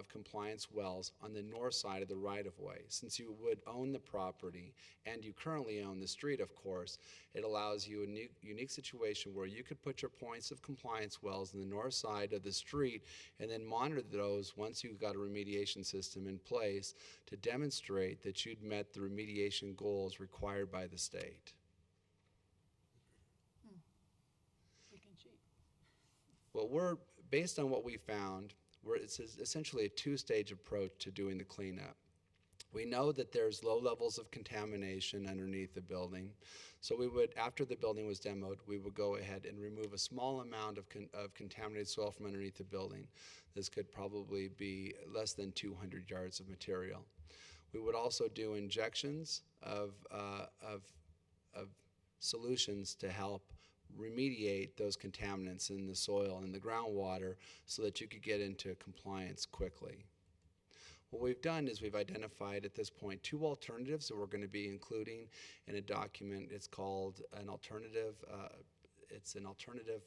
compliance wells on the north side of the right-of-way. Since you would own the property and you currently own the street, of course, it allows you a unique situation where you could put your points of compliance wells on the north side of the street and then monitor those once you've got a remediation system in place to demonstrate that you'd met the remediation goals required by the state. Well, based on what we found, it's essentially a 2-stage approach to doing the cleanup. We know that there's low levels of contamination underneath the building. So we would, after the building was demoed, we would go ahead and remove a small amount of contaminated soil from underneath the building. This could probably be less than 200 yards of material. We would also do injections of solutions to help remediate those contaminants in the soil and the groundwater so that you could get into compliance quickly. What we've done is we've identified at this point 2 alternatives that we're going to be including in a document. It's called an alternative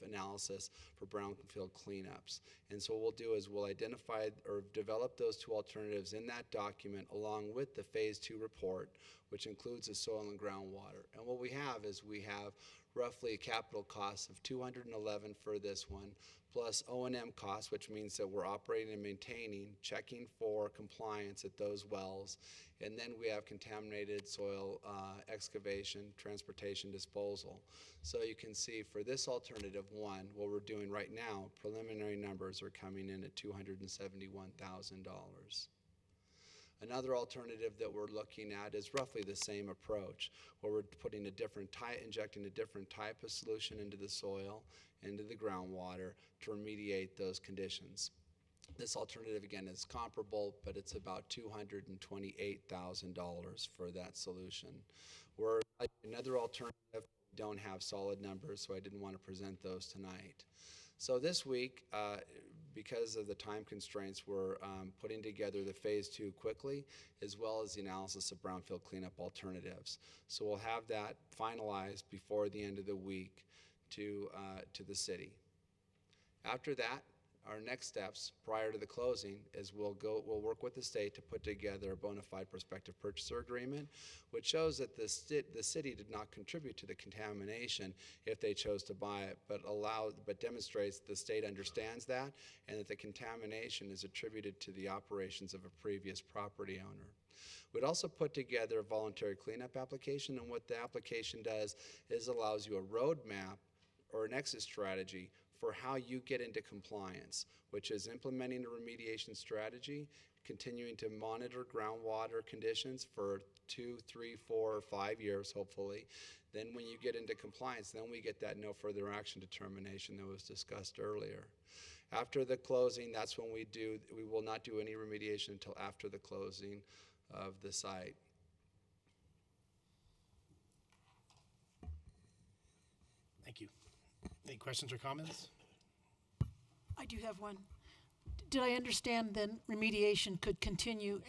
analysis for brownfield cleanups. And so what we'll do is we'll identify or develop those 2 alternatives in that document along with the Phase 2 report, which includes the soil and groundwater. And what we have is we have roughly a capital cost of $211 for this one, plus O&M costs, which means that we're operating and maintaining, checking for compliance at those wells, and then we have contaminated soil excavation, transportation, disposal. So you can see for this alternative 1, what we're doing right now, preliminary numbers are coming in at $271,000. Another alternative that we're looking at is roughly the same approach, where we're putting injecting a different type of solution into the soil, into the groundwater to remediate those conditions. This alternative, again, is comparable, but it's about $228,000 for that solution. Another alternative, we don't have solid numbers, so I didn't want to present those tonight. So this week, because of the time constraints, we're putting together the Phase 2 quickly, as well as the analysis of brownfield cleanup alternatives. So we'll have that finalized before the end of the week to the city. After that, our next steps prior to the closing is we'll work with the state to put together a bona fide prospective purchaser agreement, which shows that the city did not contribute to the contamination if they chose to buy it, but demonstrates the state understands that and that the contamination is attributed to the operations of a previous property owner. We'd also put together a voluntary cleanup application, and what the application does is allows you a roadmap or an exit strategy for how you get into compliance, which is implementing a remediation strategy, continuing to monitor groundwater conditions for 2, 3, 4, or 5 years, hopefully. Then when you get into compliance, then we get that no further action determination that was discussed earlier. After the closing, that's when we will not do any remediation until after the closing of the site. Thank you. Any questions or comments? I do have one. Did I understand then remediation could continue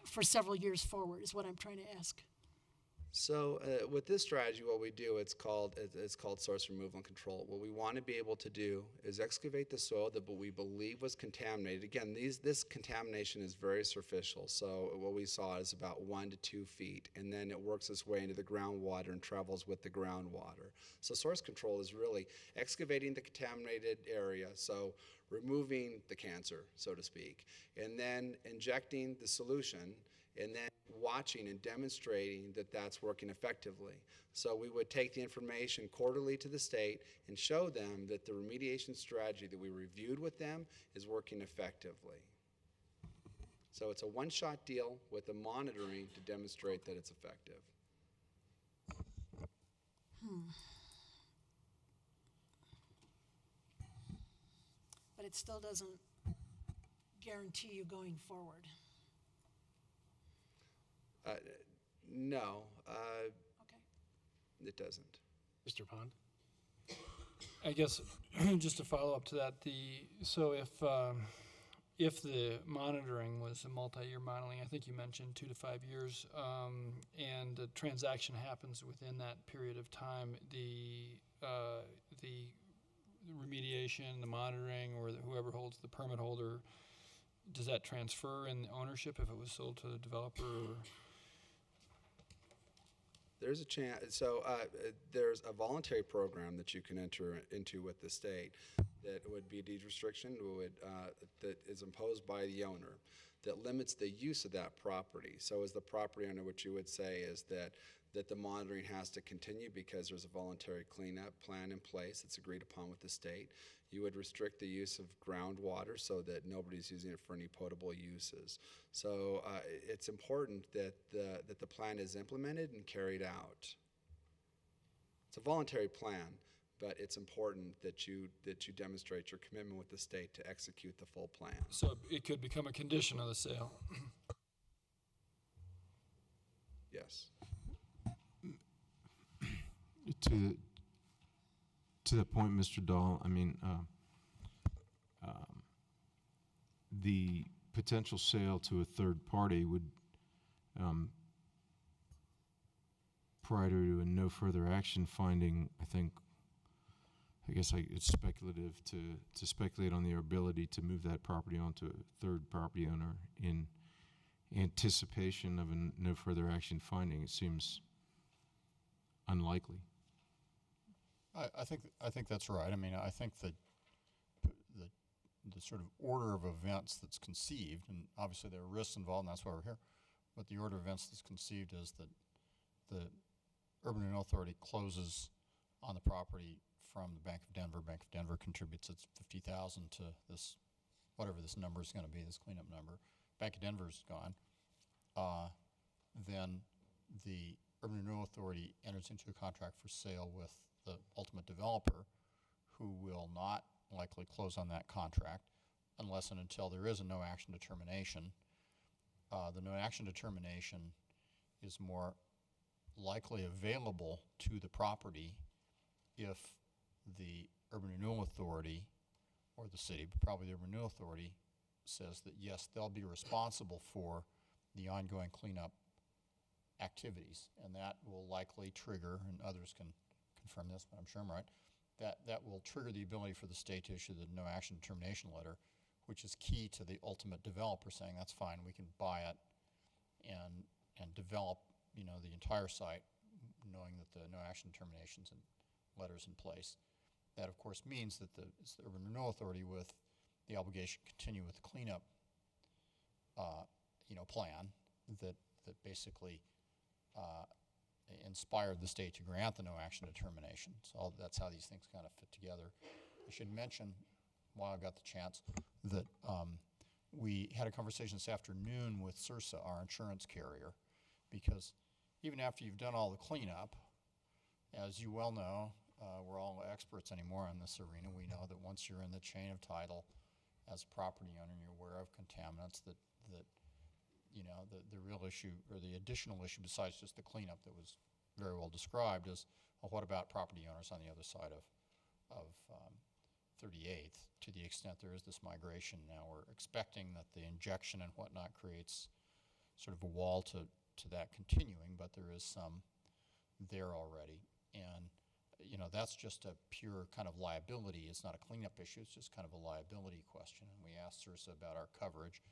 for several years forward is what I'm trying to ask. So with this strategy, what we do, it's called source removal and control. What we want to be able to do is excavate the soil that we believe was contaminated. Again, this contamination is very superficial. So what we saw is about 1 to 2 feet, and then it works its way into the groundwater and travels with the groundwater. So source control is really excavating the contaminated area, so removing the cancer, so to speak, and then injecting the solution, and then watching and demonstrating that that's working effectively. So we would take the information quarterly to the state and show them that the remediation strategy that we reviewed with them is working effectively. So it's a one-shot deal with the monitoring to demonstrate that it's effective. But it still doesn't guarantee you going forward. No, it doesn't. Mr. Pond? I guess just to follow up to that, so if the monitoring was a multi-year monitoring, I think you mentioned 2 to 5 years, and the transaction happens within that period of time, the remediation, the monitoring, or whoever holds the permit holder, does that transfer in ownership if it was sold to the developer? There's a chance. So there's a voluntary program that you can enter into with the state that would be a deed restriction that is imposed by the owner that limits the use of that property. So as the property owner, what you would say is that the monitoring has to continue because there's a voluntary cleanup plan in place that's agreed upon with the state. You would restrict the use of groundwater so that nobody's using it for any potable uses. So it's important that the plan is implemented and carried out. It's a voluntary plan, but it's important that you demonstrate your commitment with the state to execute the full plan. So it could become a condition of the sale. Yes. To that point, Mr. Dahl, I mean, the potential sale to a third party would, prior to a no further action finding, I guess it's speculative to speculate on their ability to move that property onto a third property owner in anticipation of a no further action finding. It seems unlikely. I think that's right. I mean, I think that the sort of order of events that's conceived, and obviously there are risks involved, and that's why we're here, but the order of events that's conceived is that the Urban Renewal Authority closes on the property from the Bank of Denver. Bank of Denver contributes its $50,000 to this, whatever this number is going to be, this cleanup number. Bank of Denver's gone. Then the Urban Renewal Authority enters into a contract for sale with the ultimate developer, who will not likely close on that contract unless and until there is a no action determination. The no action determination is more likely available to the property if the Urban Renewal Authority or the city, but probably the Urban Renewal Authority, says that yes, they'll be responsible for the ongoing cleanup activities, and that will likely trigger, and others can confirm this, but I'm sure I'm right, that will trigger the ability for the state to issue the no action determination letter, which is key to the ultimate developer saying that's fine, we can buy it and develop, you know, the entire site, knowing that the no action determinations and letters in place. That of course means that it's the Urban Renewal Authority with the obligation to continue with the cleanup, you know, plan that basically inspired the state to grant the no action determination. So that's how these things kind of fit together. I should mention, while I got the chance, that we had a conversation this afternoon with CIRSA, our insurance carrier, because even after you've done all the cleanup, as you well know, we're all experts anymore in this arena. We know that once you're in the chain of title as a property owner and you're aware of contaminants, that you know, the real issue or the additional issue besides just the cleanup that was very well described is, well, what about property owners on the other side of 38th? To the extent there is this migration now, we're expecting that the injection and whatnot creates sort of a wall to that continuing, but there is some there already. And you know, that's just a pure kind of liability. It's not a cleanup issue, it's just kind of a liability question. And we asked CIRSA about our coverage.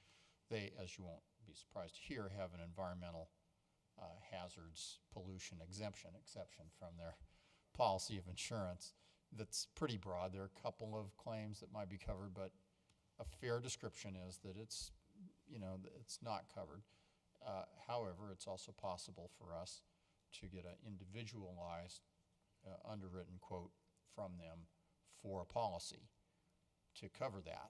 They, as you won't be surprised to hear, have an environmental hazards pollution exception from their policy of insurance that's pretty broad. There are a couple of claims that might be covered, but a fair description is that it's, you know, it's not covered. However, it's also possible for us to get an individualized underwritten quote from them for a policy to cover that.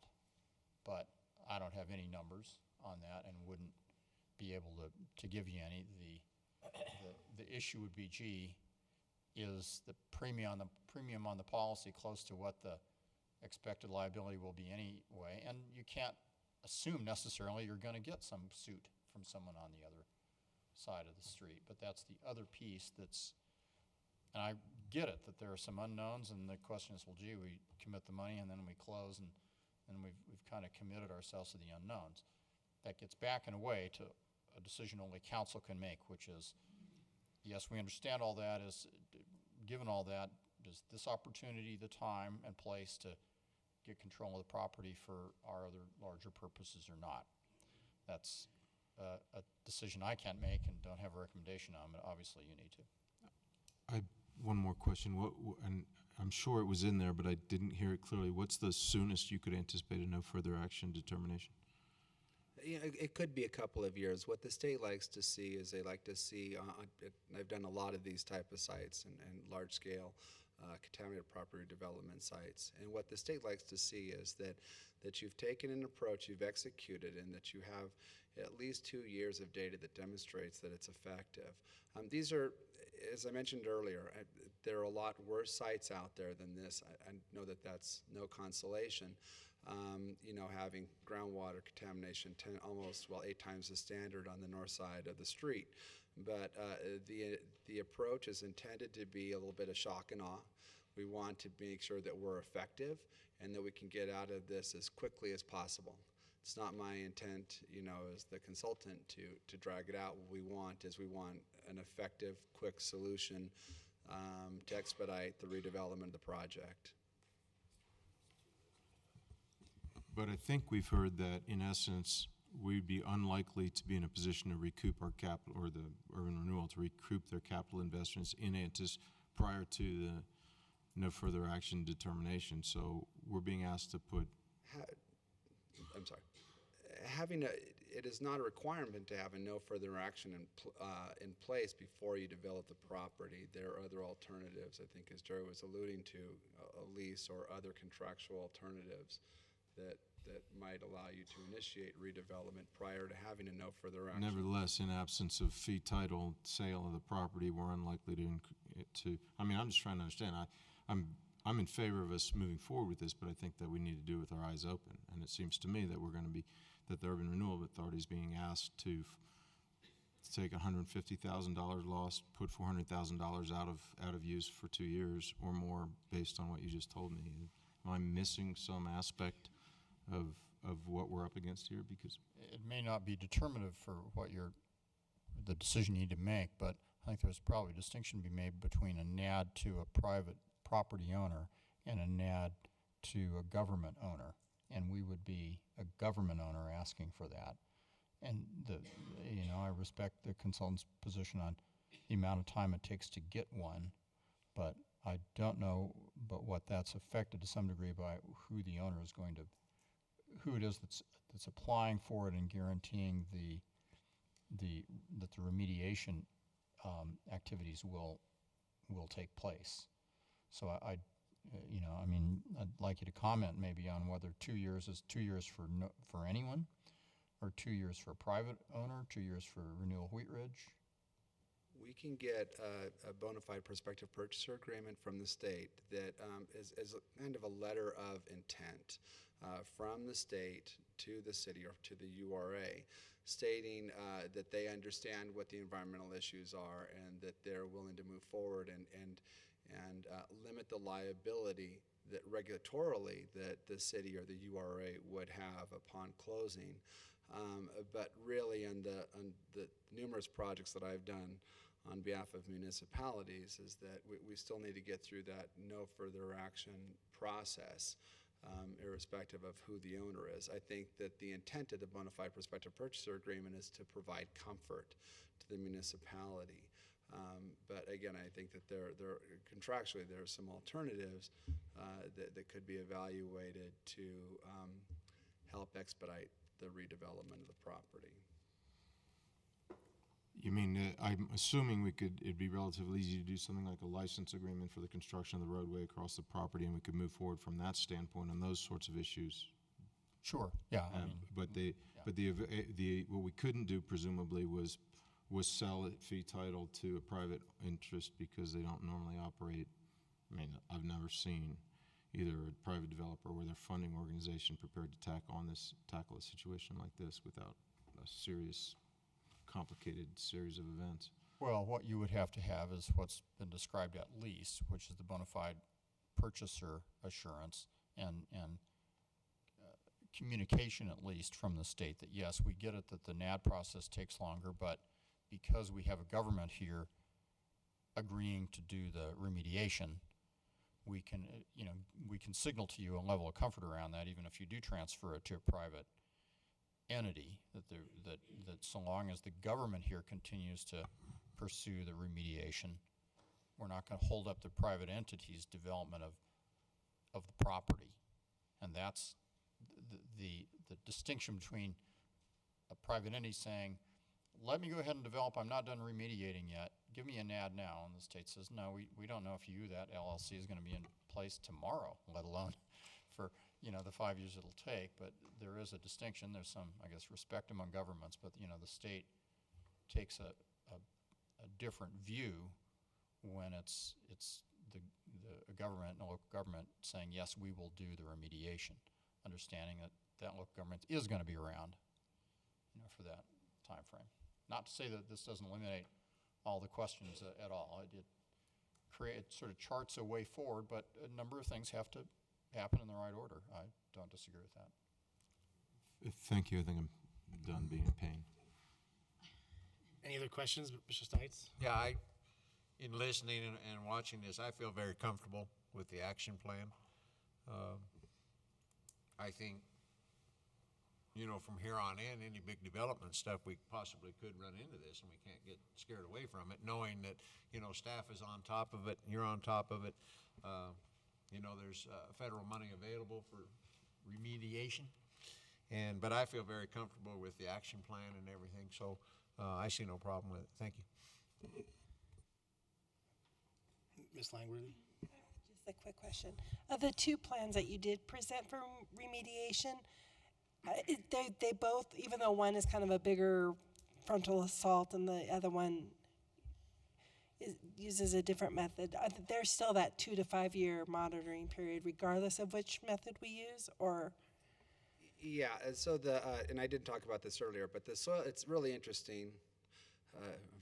But I don't have any numbers on that and wouldn't be able to give you any. The issue would be, gee, is the premium on the policy close to what the expected liability will be anyway? And you can't assume necessarily you're going to get some suit from someone on the other side of the street. But that's the other piece that's, and I get it that there are some unknowns, and the question is, well, gee, we commit the money and then we close, and we've kind of committed ourselves to the unknowns. That gets back in a way to a decision only council can make, which is, yes, we understand all that. Given all that, is this opportunity the time and place to get control of the property for our other larger purposes or not? That's a decision I can't make and don't have a recommendation on, but obviously you need to. One more question, and I'm sure it was in there, but I didn't hear it clearly. What's the soonest you could anticipate a no further action determination? You know, it could be a couple of years. What the state likes to see is they like to see, I've done a lot of these type of sites and large-scale contaminated property development sites. And what the state likes to see is that you've taken an approach, you've executed, and that you have at least 2 years of data that demonstrates that it's effective. These are, as I mentioned earlier, there are a lot worse sites out there than this. I know that that's no consolation. You know, having groundwater contamination almost 8 times the standard on the north side of the street. But the approach is intended to be a little bit of shock and awe. We want to make sure that we're effective and that we can get out of this as quickly as possible. It's not my intent, you know, as the consultant to drag it out. What we want is an effective, quick solution to expedite the redevelopment of the project. But I think we've heard that, in essence, we'd be unlikely to be in a position to recoup our capital, or the Urban Renewal to recoup their capital investments prior to the no further action determination. So we're being asked to put. I'm sorry. It is not a requirement to have a no further action in place before you develop the property. There are other alternatives, I think, as Jerry was alluding to, a lease or other contractual alternatives that might allow you to initiate redevelopment prior to having a no further action. Nevertheless, in absence of fee title sale of the property, we're unlikely to. I mean, I'm just trying to understand. I'm in favor of us moving forward with this, but I think that we need to do it with our eyes open. And it seems to me that that the Urban Renewal Authority is being asked to take $150,000 loss, put $400,000 out of use for 2 years or more, based on what you just told me. Am I missing some aspect of what we're up against here? Because it may not be determinative for the decision you need to make, but I think there's probably a distinction to be made between a NAD to a private property owner and a NAD to a government owner, and we would be a government owner asking for that. And I respect the consultant's position on the amount of time it takes to get one, but I don't know but what that's affected to some degree by who the owner is going to, who it is that's applying for it and guaranteeing that the remediation activities will take place. So I'd like you to comment maybe on whether 2 years is 2 years for anyone, or 2 years for a private owner, 2 years for Renewal Wheat Ridge. We can get a bona fide prospective purchaser agreement from the state that is kind of a letter of intent from the state to the city or to the URA, stating that they understand what the environmental issues are and that they're willing to move forward and limit the liability that regulatorily that the city or the URA would have upon closing. But really on the numerous projects that I've done on behalf of municipalities is that we still need to get through that no further action process, irrespective of who the owner is. I think that the intent of the bona fide prospective purchaser agreement is to provide comfort to the municipality. But again, I think that contractually there are some alternatives that could be evaluated to help expedite the redevelopment of the property. You mean, I'm assuming it'd be relatively easy to do something like a license agreement for the construction of the roadway across the property, and we could move forward from that standpoint on those sorts of issues. Sure, yeah. What we couldn't do presumably was sell it fee title to a private interest, because they don't normally operate. I mean, I've never seen either a private developer or their funding organization prepared to tackle a situation like this without a serious, complicated series of events. Well, what you would have to have is what's been described at least, which is the bona fide purchaser assurance and communication at least from the state that yes, we get it that the NAD process takes longer, but because we have a government here agreeing to do the remediation, we can signal to you a level of comfort around that, even if you do transfer it to a private entity, that so long as the government here continues to pursue the remediation, we're not going to hold up the private entity's development of the property. And that's the distinction between a private entity saying, let me go ahead and develop, I'm not done remediating yet, give me a NAD now, and the state says, no, we don't know if that LLC is going to be in place tomorrow, let alone for the 5 years it'll take. But there is a distinction. There's some, I guess, respect among governments, but the state takes a different view when it's the government and the local government saying, yes, we will do the remediation, understanding that local government is going to be around for that time frame. Not to say that this doesn't eliminate all the questions at all. It sort of charts a way forward, but a number of things have to happen in the right order. I don't disagree with that. Thank you. I think I'm done being a pain. Any other questions, Mr. Stites? Yeah, in listening and watching this, I feel very comfortable with the action plan. I think, from here on in, any big development stuff, we possibly could run into this, and we can't get scared away from it, knowing that, staff is on top of it, you're on top of it. There's federal money available for remediation, but I feel very comfortable with the action plan and everything, so I see no problem with it. Thank you. Ms. Langworthy? Just a quick question. Of the two plans that you did present for remediation, they both, even though one is kind of a bigger frontal assault and the other one uses a different method, there's still that 2 to 5 year monitoring period regardless of which method we use, or? Yeah, so and I didn't talk about this earlier, but the soil, it's really interesting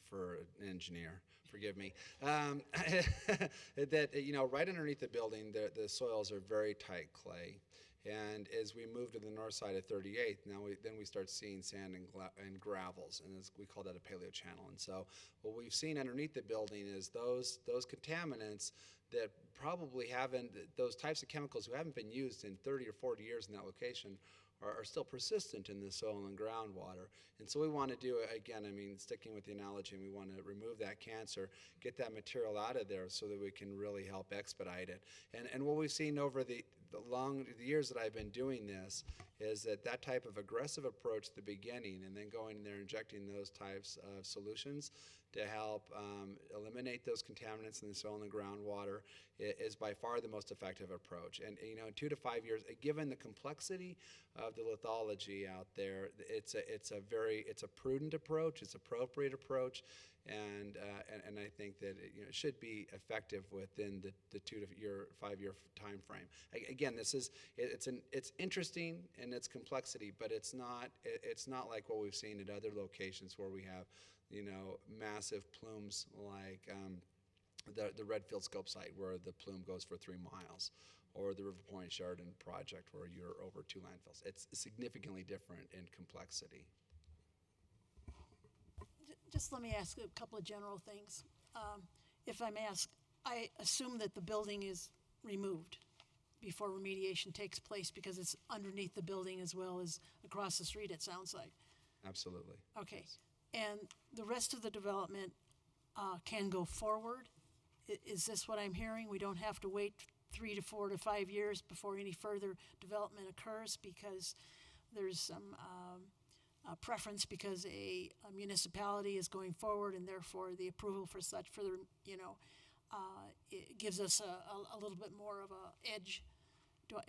for an engineer, forgive me, that, right underneath the building, the soils are very tight clay. And as we move to the north side of 38th, then we start seeing sand and gravels, and we call that a paleo channel. And so what we've seen underneath the building is those contaminants that probably haven't, those types of chemicals who haven't been used in 30 or 40 years in that location are still persistent in the soil and groundwater. And so we want to do, again, I mean, sticking with the analogy, we want to remove that cancer, get that material out of there so that we can really help expedite it. And what we've seen over the years that I've been doing this is that type of aggressive approach at the beginning and then going in there injecting those types of solutions to help eliminate those contaminants in the soil and the groundwater is by far the most effective approach. And in 2 to 5 years, given the complexity of the lithology out there, it's a prudent approach, it's an appropriate approach, and I think that it should be effective within the 2 to 5 year time frame. Again, it's interesting in its complexity, but it's not like what we've seen at other locations where we have massive plumes like the Redfield Scope site where the plume goes for 3 miles, or the River Point Sheridan project where you're over 2 landfills. It's significantly different in complexity. Just let me ask a couple of general things. If I'm asked, I assume that the building is removed before remediation takes place because it's underneath the building as well as across the street, it sounds like. Absolutely. Okay. And the rest of the development can go forward? Is this what I'm hearing? We don't have to wait 3 to 4 to 5 years before any further development occurs because there's some preference because a municipality is going forward and therefore the approval for such further, it gives us a little bit more of a edge.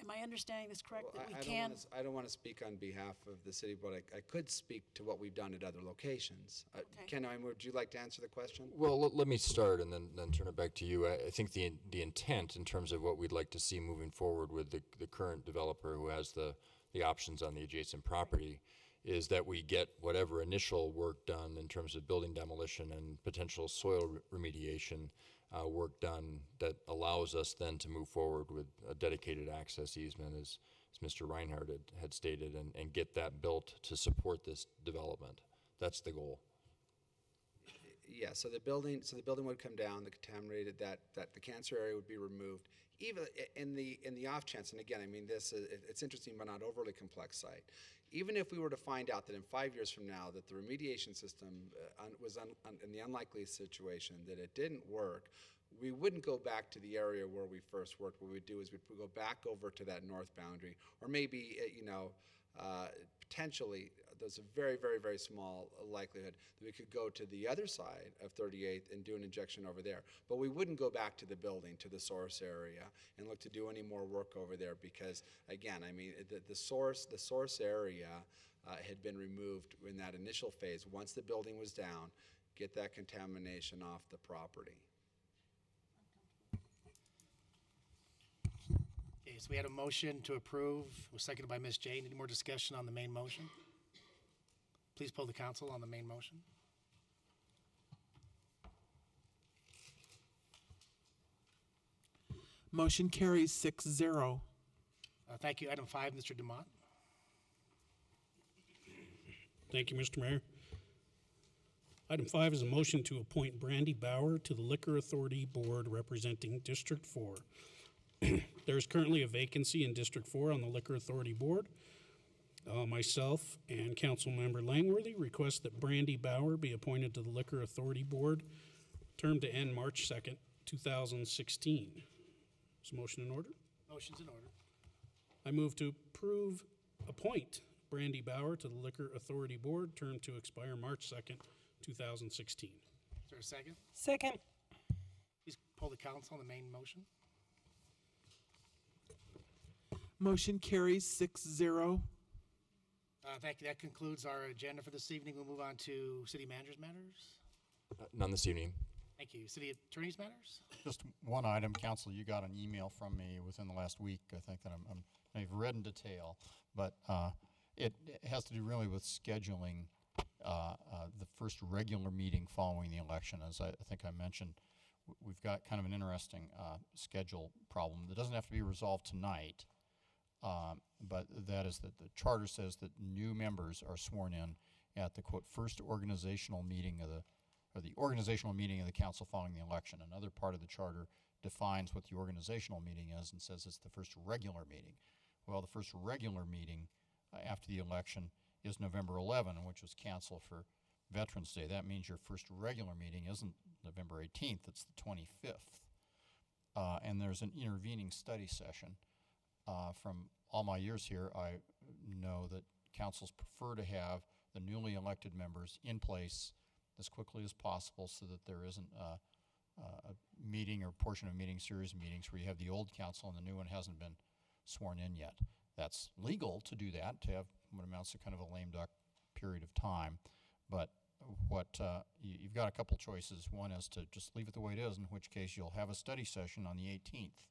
Am I understanding this correct? Well, that we can? I don't want to speak on behalf of the city, but I could speak to what we've done at other locations. Okay. Ken, would you like to answer the question? Well, let me start and then turn it back to you. I think the intent in terms of what we'd like to see moving forward with the current developer who has the options on the adjacent property is that we get whatever initial work done in terms of building demolition and potential soil remediation work done that allows us then to move forward with a dedicated access easement, as Mr. Reinhardt had stated, and get that built to support this development. That's the goal. Yeah, so the building would come down, the contaminated, that the cancer area would be removed. Even in the off chance, and again, I mean, it's interesting but not overly complex site. Even if we were to find out that in 5 years from now that the remediation system was in the unlikely situation that it didn't work, we wouldn't go back to the area where we first worked. What we'd do is we'd go back over to that north boundary, or maybe, potentially, there's a very, very, very small likelihood that we could go to the other side of 38th and do an injection over there. But we wouldn't go back to the building, to the source area, and look to do any more work over there because, again, I mean, the source area had been removed in that initial phase. Once the building was down, get that contamination off the property. Okay, so we had a motion to approve, was seconded by Ms. Jane. Any more discussion on the main motion? Please poll the council on the main motion. Motion carries 6-0. Thank you. Item 5, Mr. Dumont. Thank you, Mr. Mayor. Item 5 is a motion to appoint Brandy Bauer to the Liquor Authority Board representing District 4. There is currently a vacancy in District 4 on the Liquor Authority Board. Myself and Councilmember Langworthy request that Brandy Bauer be appointed to the Liquor Authority Board, term to end March 2nd, 2016. Is the motion in order? Motion's in order. I move to appoint Brandy Bauer to the Liquor Authority Board, term to expire March 2nd, 2016. Is there a second? Second. Please poll the council on the main motion. Motion carries 6-0. Thank you. That concludes our agenda for this evening. We'll move on to city manager's matters. None this evening. Thank you. City attorney's matters? Just one item, Council. You got an email from me within the last week, I think, that I've read in detail, but it has to do really with scheduling the first regular meeting following the election. As I think I mentioned, we've got kind of an interesting schedule problem that doesn't have to be resolved tonight. But that is that the charter says that new members are sworn in at the quote first organizational meeting of the organizational meeting of the council following the election. Another part of the charter defines what the organizational meeting is and says it's the first regular meeting. Well, the first regular meeting after the election is November 11, which was canceled for Veterans Day. That means your first regular meeting isn't November 18th, it's the 25th. And there's an intervening study session. From all my years here, I know that councils prefer to have the newly elected members in place as quickly as possible so that there isn't a meeting or portion of a meeting, series of meetings where you have the old council and the new one hasn't been sworn in yet. That's legal to do that, to have what amounts to kind of a lame duck period of time. But what you've got a couple choices. One is to just leave it the way it is, in which case you'll have a study session on the 18th,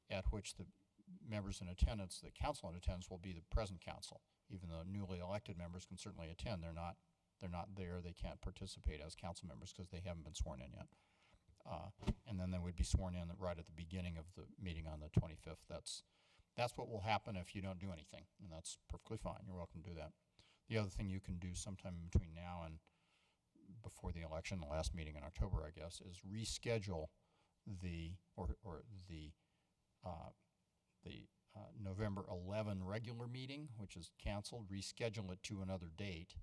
at which the members in attendance, the council in attendance, will be the present council. Even though newly elected members can certainly attend, they're not there. They can't participate as council members because they haven't been sworn in yet. And then they would be sworn in right at the beginning of the meeting on the 25th. That's what will happen if you don't do anything, and that's perfectly fine. You're welcome to do that. The other thing you can do sometime between now and before the election, the last meeting in October, I guess, is reschedule the November 11 regular meeting, which is canceled, reschedule it to another date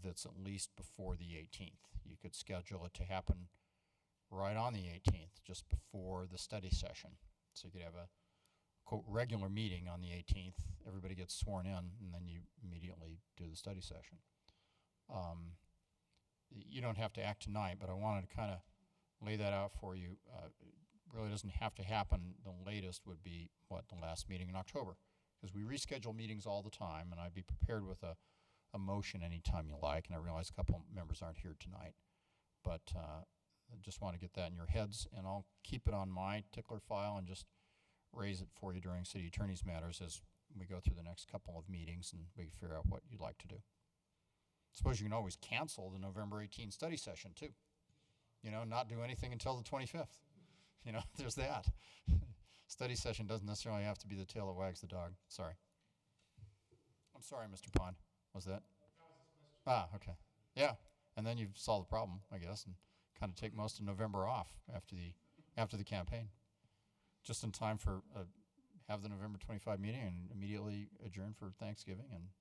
that's at least before the 18th. You could schedule it to happen right on the 18th, just before the study session. So you could have a, quote, regular meeting on the 18th, everybody gets sworn in, and then you immediately do the study session. You don't have to act tonight, but I wanted to kind of lay that out for you. It really doesn't have to happen. The latest would be, the last meeting in October, because we reschedule meetings all the time, and I'd be prepared with a motion anytime you like, and I realize a couple members aren't here tonight, but I just want to get that in your heads, and I'll keep it on my tickler file and just raise it for you during city attorney's matters as we go through the next couple of meetings and we figure out what you'd like to do. Suppose you can always cancel the November 18 study session too. Not do anything until the 25th. There's that. Study session doesn't necessarily have to be the tail that wags the dog. Sorry. I'm sorry, Mr. Pond. Was that? Okay. Yeah, and then you've solved the problem, I guess, and kind of take most of November off after the campaign. Just in time for have the November 25 meeting and immediately adjourn for Thanksgiving and,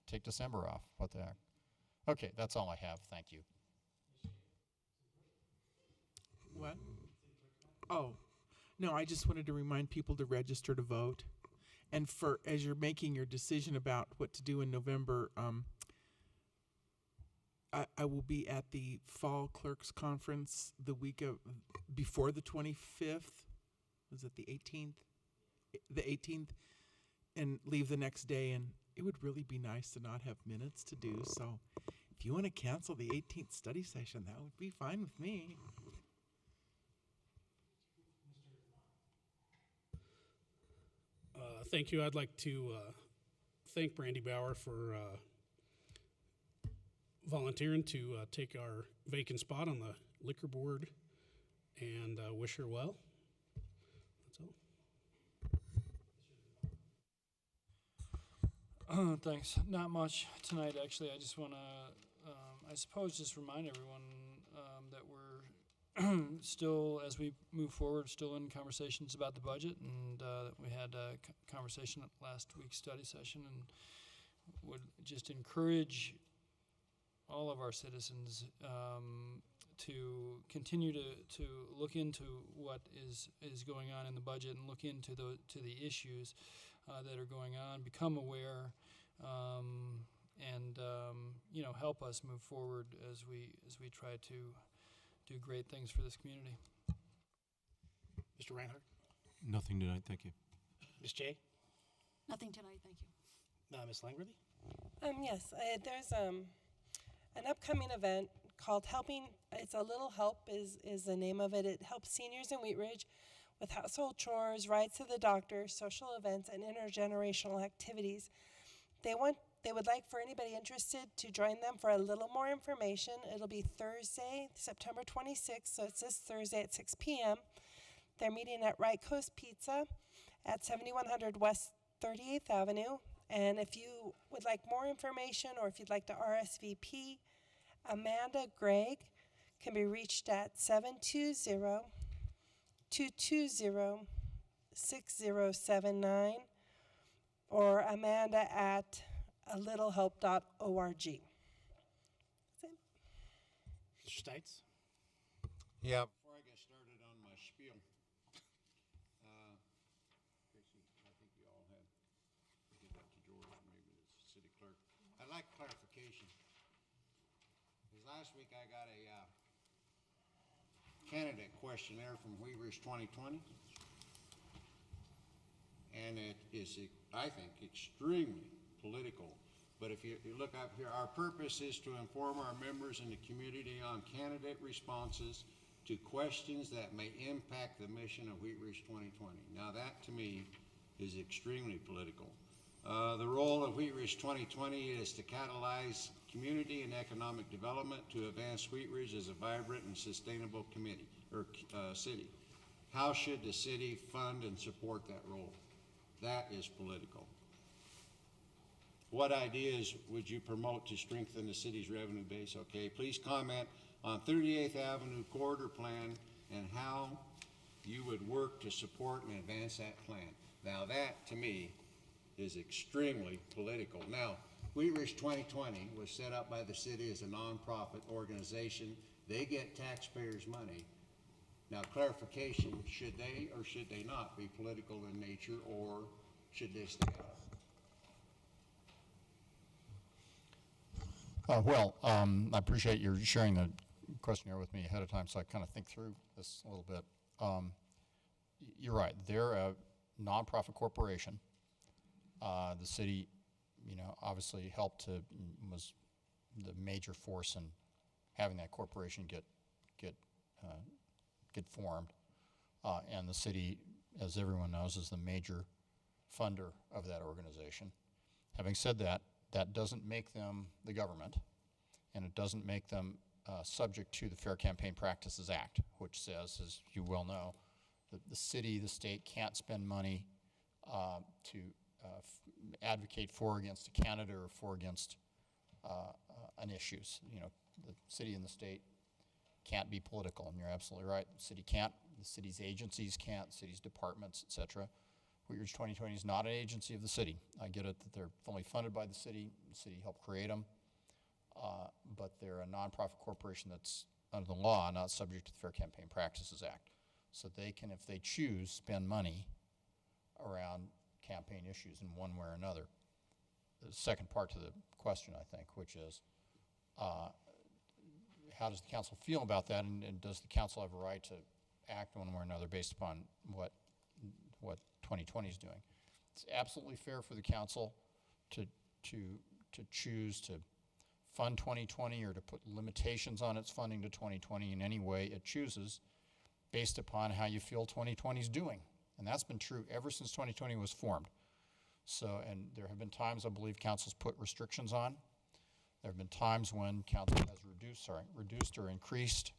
take December off. What the heck? Okay, that's all I have. Thank you. What? Oh, no, I just wanted to remind people to register to vote. And as you're making your decision about what to do in November, I will be at the Fall Clerks Conference the week before the 25th. Was it the 18th? The 18th, and leave the next day. And it would really be nice to not have minutes to do. So if you want to cancel the 18th study session, that would be fine with me. Thank you. I'd like to thank Brandy Bauer for volunteering to take our vacant spot on the liquor board, and wish her well. That's all. Thanks. Not much tonight, actually. I just want to, I suppose, just remind everyone that we're still, as we move forward, still in conversations about the budget, and we had a conversation at last week's study session, and would just encourage all of our citizens to continue to look into what is going on in the budget and look into the issues that are going on, become aware, and help us move forward as we try to do great things for this community. Mr. Reinhardt? Nothing tonight, thank you. Ms. Jay? Nothing tonight, thank you. Ms. Langworthy? Yes, there's an upcoming event called Helping. It's a Little Help is the name of it. It helps seniors in Wheat Ridge with household chores, rides to the doctor, social events, and intergenerational activities. They would like for anybody interested to join them for a little more information. It'll be Thursday, September 26th, so it's this Thursday at 6 p.m. They're meeting at Right Coast Pizza, at 7100 West 38th Avenue. And if you would like more information or if you'd like to RSVP, Amanda Gregg can be reached at 720-220-6079 or Amanda at alittlehope.org. Mr. Stites? Yeah. Before I get started on my spiel, Tracy, I think you all had, give that to George, or maybe the city clerk. I'd like clarification. Because last week I got a candidate questionnaire from Wheat Ridge 2020. And it is, I think, extremely political. But if you look up here, our purpose is to inform our members in the community on candidate responses to questions that may impact the mission of Wheat Ridge 2020. Now that, to me, is extremely political. The role of Wheat Ridge 2020 is to catalyze community and economic development to advance Wheat Ridge as a vibrant and sustainable city. How should the city fund and support that role? That is political. What ideas would you promote to strengthen the city's revenue base? Okay, please comment on 38th Avenue corridor plan and how you would work to support and advance that plan. Now that, to me, is extremely political. Now, Wheat Ridge 2020 was set up by the city as a nonprofit organization. They get taxpayers' money. Now, clarification, should they or should they not be political in nature, or should they stay out? I appreciate your sharing the questionnaire with me ahead of time so I kind of think through this a little bit. You're right, they're a nonprofit corporation. The city, obviously helped was the major force in having that corporation get formed. And the city, as everyone knows, is the major funder of that organization. Having said that, that doesn't make them the government, and it doesn't make them subject to the Fair Campaign Practices Act, which says, as you well know, that the city, the state can't spend money to advocate for or against a candidate or for or against an issue. The city and the state can't be political, and you're absolutely right. The city can't, the city's agencies can't, city's departments, et cetera. Wheat Ridge 2020 is not an agency of the city. I get it that they're fully funded by the city helped create them, but they're a nonprofit corporation that's under the law, not subject to the Fair Campaign Practices Act. So they can, if they choose, spend money around campaign issues in one way or another. The second part to the question, I think, which is, how does the council feel about that, and does the council have a right to act one way or another based upon what 2020 is doing? It's absolutely fair for the council to choose to fund 2020 or to put limitations on its funding to 2020 in any way it chooses based upon how you feel 2020 is doing. And that's been true ever since 2020 was formed. So, and there have been times I believe council's put restrictions on. There have been times when council has reduced or increased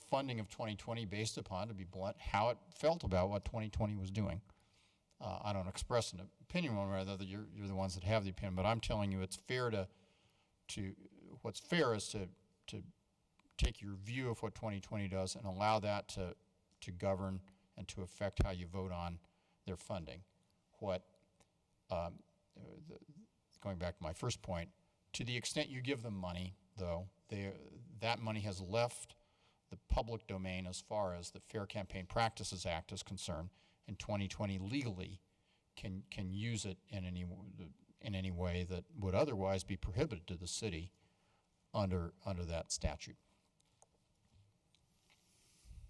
funding of 2020 based upon, to be blunt, how it felt about what 2020 was doing. I don't express an opinion one way or the other. You're the ones that have the opinion, but I'm telling you, it's fair what's fair is to take your view of what 2020 does and allow that to govern and to affect how you vote on their funding. Going back to my first point, to the extent you give them money, though, that money has left the public domain as far as the Fair Campaign Practices Act is concerned, and 2020 legally can use it in any way that would otherwise be prohibited to the city under that statute.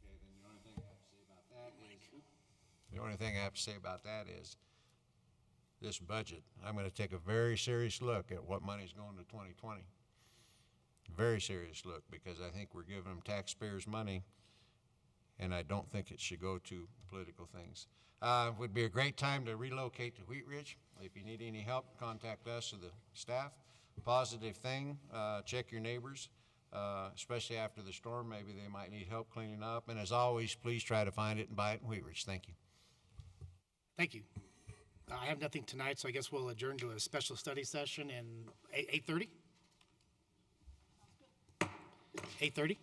Okay, then the only thing I have to say about that is this budget. I'm going to take a very serious look at what money's going to 2020. Very serious look, because I think we're giving them taxpayers' money, and I don't think it should go to political things. It would be a great time to relocate to Wheat Ridge. If you need any help, contact us or the staff. Positive thing, check your neighbors, especially after the storm. Maybe they might need help cleaning up. And as always, please try to find it and buy it in Wheat Ridge. Thank you. Thank you. I have nothing tonight, so I guess we'll adjourn to a special study session in 8:30? 8:30?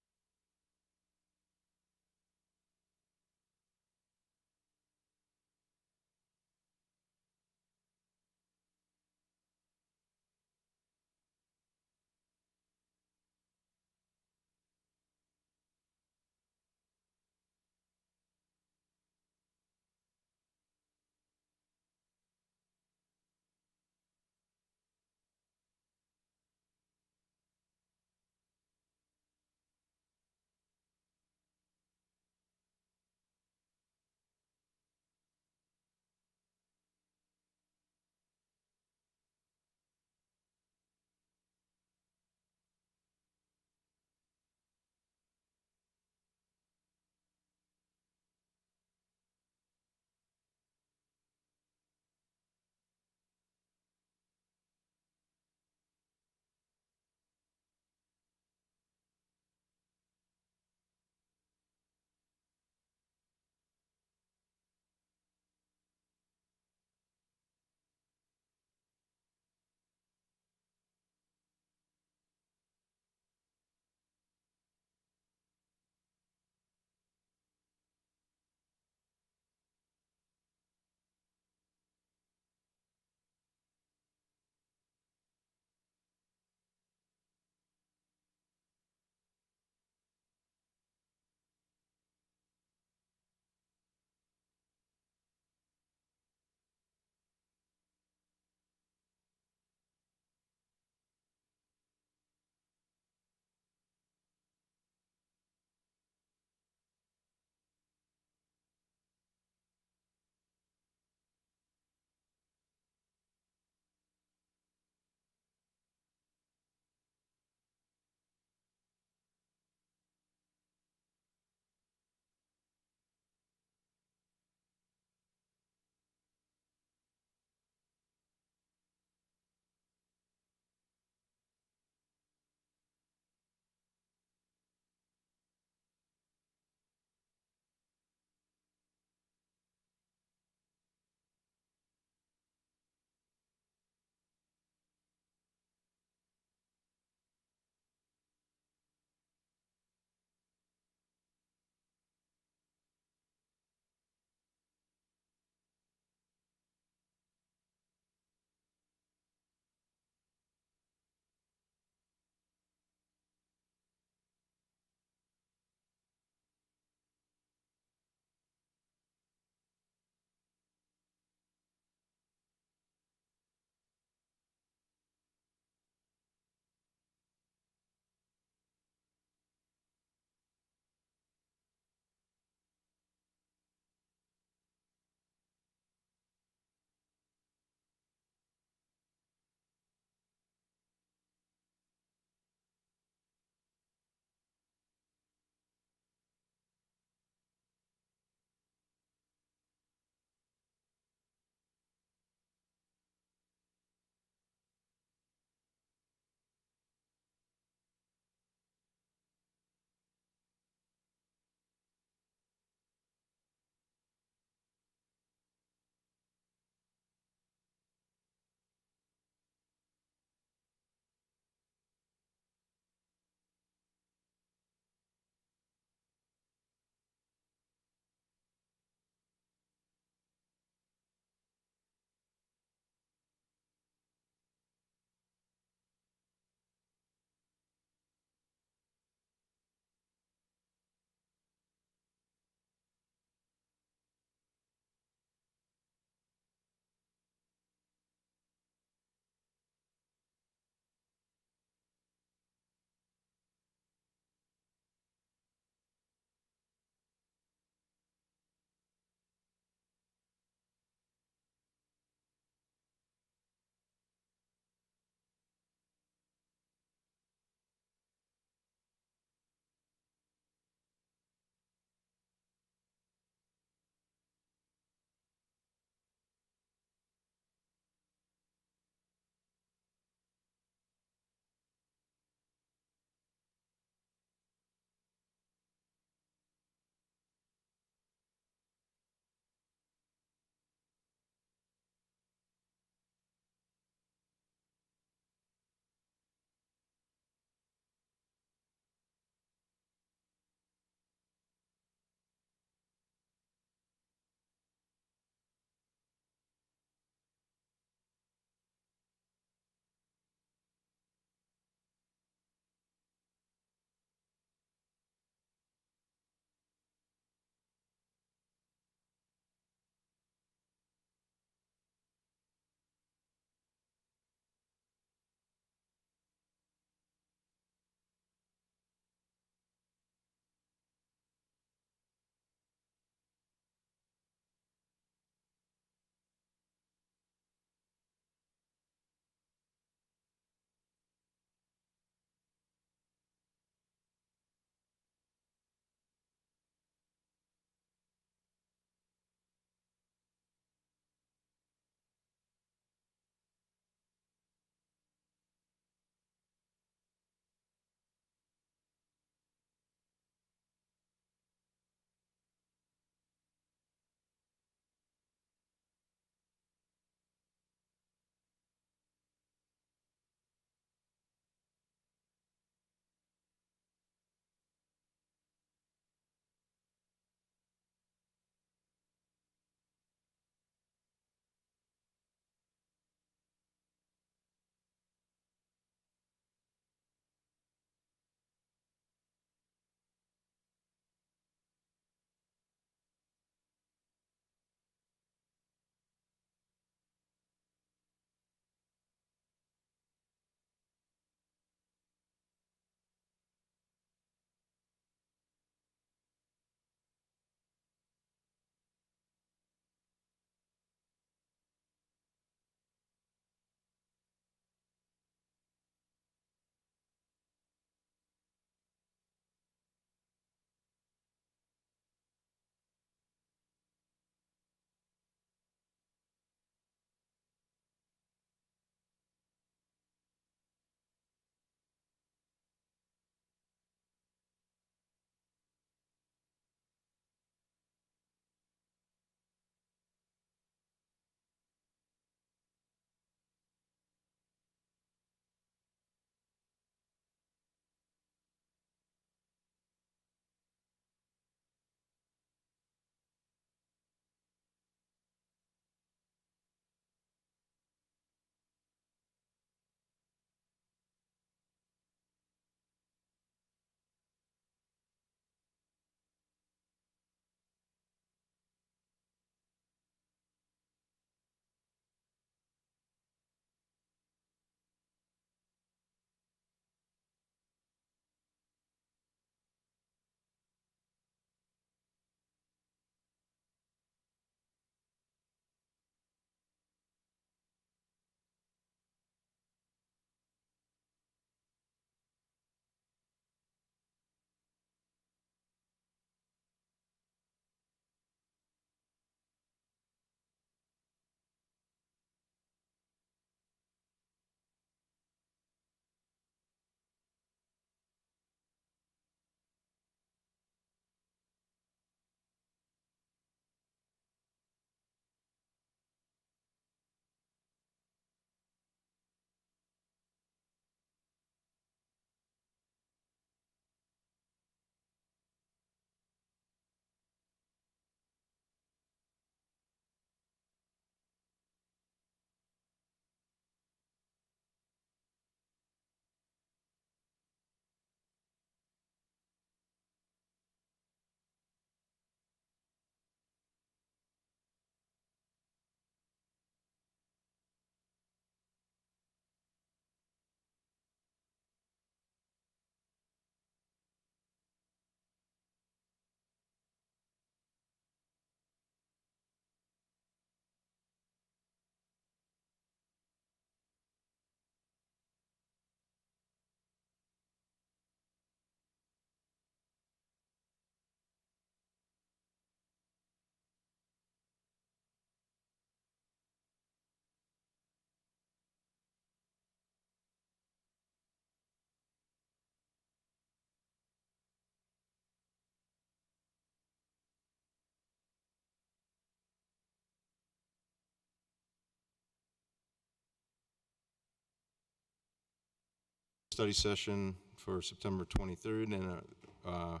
study session for September 23rd, and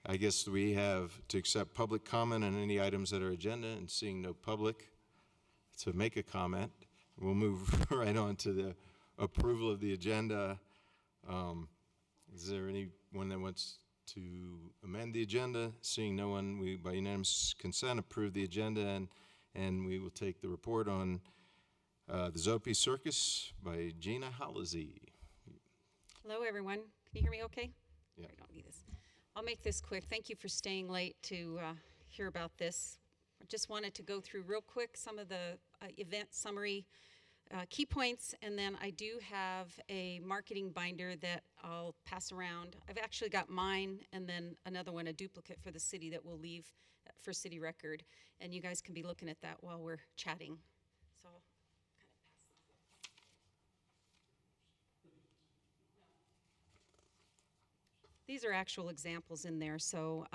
I guess we have to accept public comment on any items that are agenda, and seeing no public to make a comment, we'll move right on to the approval of the agenda. Is there anyone that wants to amend the agenda? Seeing no one, we by unanimous consent approve the agenda, and we will take the report on the Zope Circus by Gina Halazy. Hello, everyone. Can you hear me okay? Yeah. I don't need this. I'll make this quick. Thank you for staying late to hear about this. I just wanted to go through real quick some of the event summary key points, and then I do have a marketing binder that I'll pass around. I've actually got mine and then another one, a duplicate for the city that we'll leave for city record, and you guys can be looking at that while we're chatting. So I'll kind of pass this. These are actual examples in there. So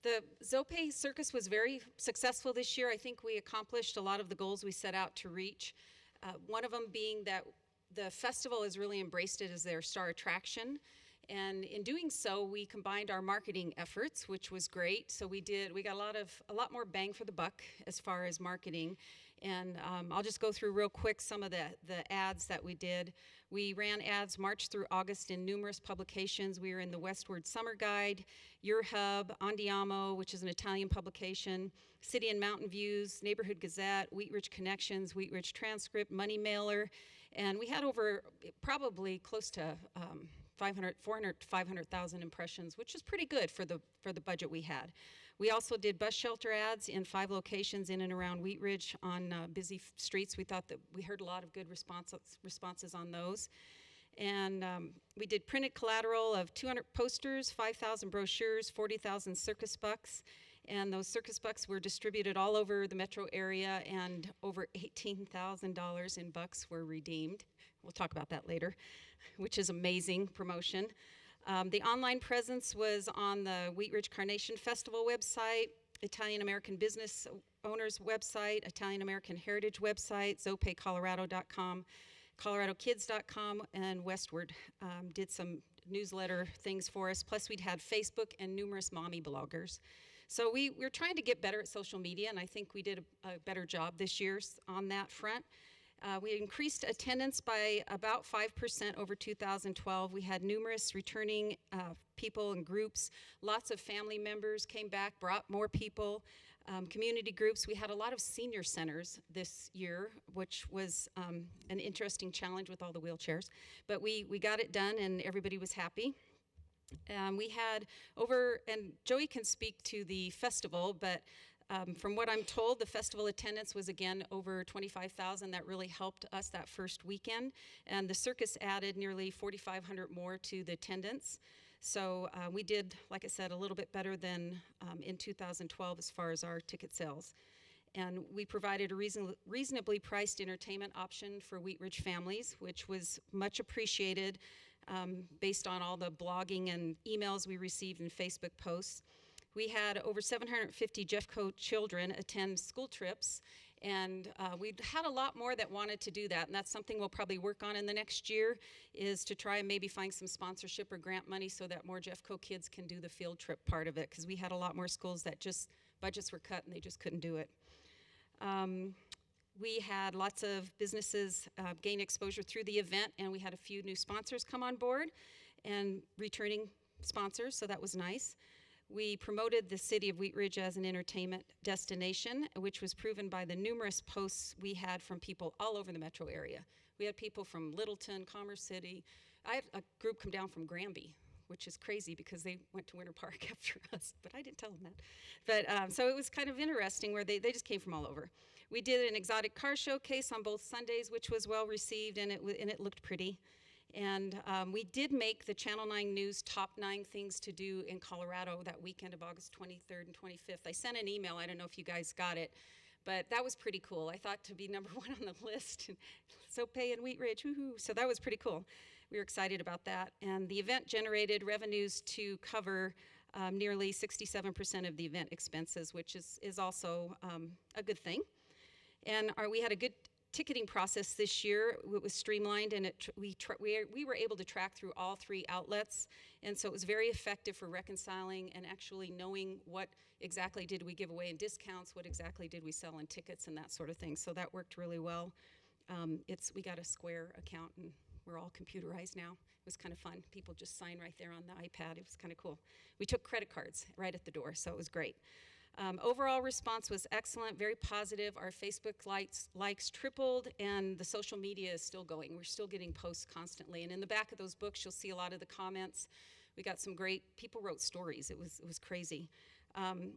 the Zope Circus was very successful this year. I think we accomplished a lot of the goals we set out to reach. One of them being that the festival has really embraced it as their star attraction. And in doing so, we combined our marketing efforts, which was great. So we got a lot more bang for the buck as far as marketing. And I'll just go through real quick some of the ads that we did. We ran ads March through August in numerous publications. We were in the Westward Summer Guide, Your Hub, Andiamo, which is an Italian publication, City and Mountain Views, Neighborhood Gazette, Wheat Ridge Connections, Wheat Ridge Transcript, Money Mailer, and we had over probably close to 400 to 500,000 impressions, which is pretty good for the budget we had. We also did bus shelter ads in 5 locations in and around Wheat Ridge on busy streets. We thought that we heard a lot of good responses on those. And we did printed collateral of 200 posters, 5,000 brochures, 40,000 circus bucks. And those circus bucks were distributed all over the metro area, and over $18,000 in bucks were redeemed. We'll talk about that later, which is amazing promotion. The online presence was on the Wheat Ridge Carnation Festival website, Italian American Business Owners website, Italian American Heritage website, zopecolorado.com, coloradokids.com, and Westward did some newsletter things for us. Plus we'd had Facebook and numerous mommy bloggers. So we're trying to get better at social media, and I think we did a better job this year on that front. We increased attendance by about 5% over 2012. We had numerous returning people and groups. Lots of family members came back, brought more people. Community groups. We had a lot of senior centers this year, which was an interesting challenge with all the wheelchairs. But we got it done, and everybody was happy. We had and Joey can speak to the festival, but from what I'm told, the festival attendance was again over 25,000. That really helped us that first weekend. And the circus added nearly 4,500 more to the attendance. So we did, like I said, a little bit better than in 2012 as far as our ticket sales. And we provided a reasonably priced entertainment option for Wheat Ridge families, which was much appreciated based on all the blogging and emails we received and Facebook posts. We had over 750 Jeffco children attend school trips, and we had a lot more that wanted to do that, and that's something we'll probably work on in the next year, is to try and maybe find some sponsorship or grant money so that more Jeffco kids can do the field trip part of it, because we had a lot more schools that just budgets were cut and they just couldn't do it. We had lots of businesses gain exposure through the event, and we had a few new sponsors come on board and returning sponsors, so that was nice. We promoted the city of Wheat Ridge as an entertainment destination, which was proven by the numerous posts we had from people all over the metro area. We had people from Littleton, Commerce City. I had a group come down from Granby, which is crazy because they went to Winter Park after us, but I didn't tell them that. But so it was kind of interesting where they just came from all over. We did an exotic car showcase on both Sundays, which was well received, and it looked pretty. And we did make the Channel 9 News top 9 things to do in Colorado that weekend of August 23rd and 25th. I sent an email, I don't know if you guys got it, but that was pretty cool. I thought to be #1 on the list, Zope and Wheat Ridge, woohoo. So that was pretty cool. We were excited about that. And the event generated revenues to cover nearly 67% of the event expenses, which is also a good thing. And we had a good ticketing process this year, it was streamlined, and we were able to track through all 3 outlets, and so it was very effective for reconciling and actually knowing what exactly did we give away in discounts, what exactly did we sell in tickets, and that sort of thing. So that worked really well. We got a Square account, and we're all computerized now. It was kind of fun. People just sign right there on the iPad. It was kind of cool. We took credit cards right at the door, so it was great. Overall response was excellent, very positive. Our Facebook likes tripled, and the social media is still going. We're still getting posts constantly. And in the back of those books, you'll see a lot of the comments. We got some great, people wrote stories. It was crazy.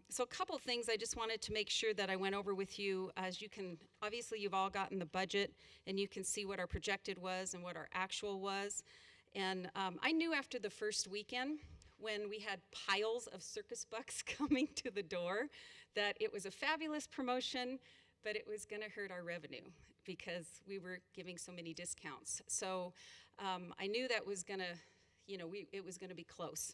So a couple of things I just wanted to make sure that I went over with you. As you can, obviously you've all gotten the budget, and you can see what our projected was and what our actual was. And I knew after the first weekend, when we had piles of circus bucks coming to the door, that it was a fabulous promotion, but it was gonna hurt our revenue because we were giving so many discounts. So I knew that was gonna, it was gonna be close.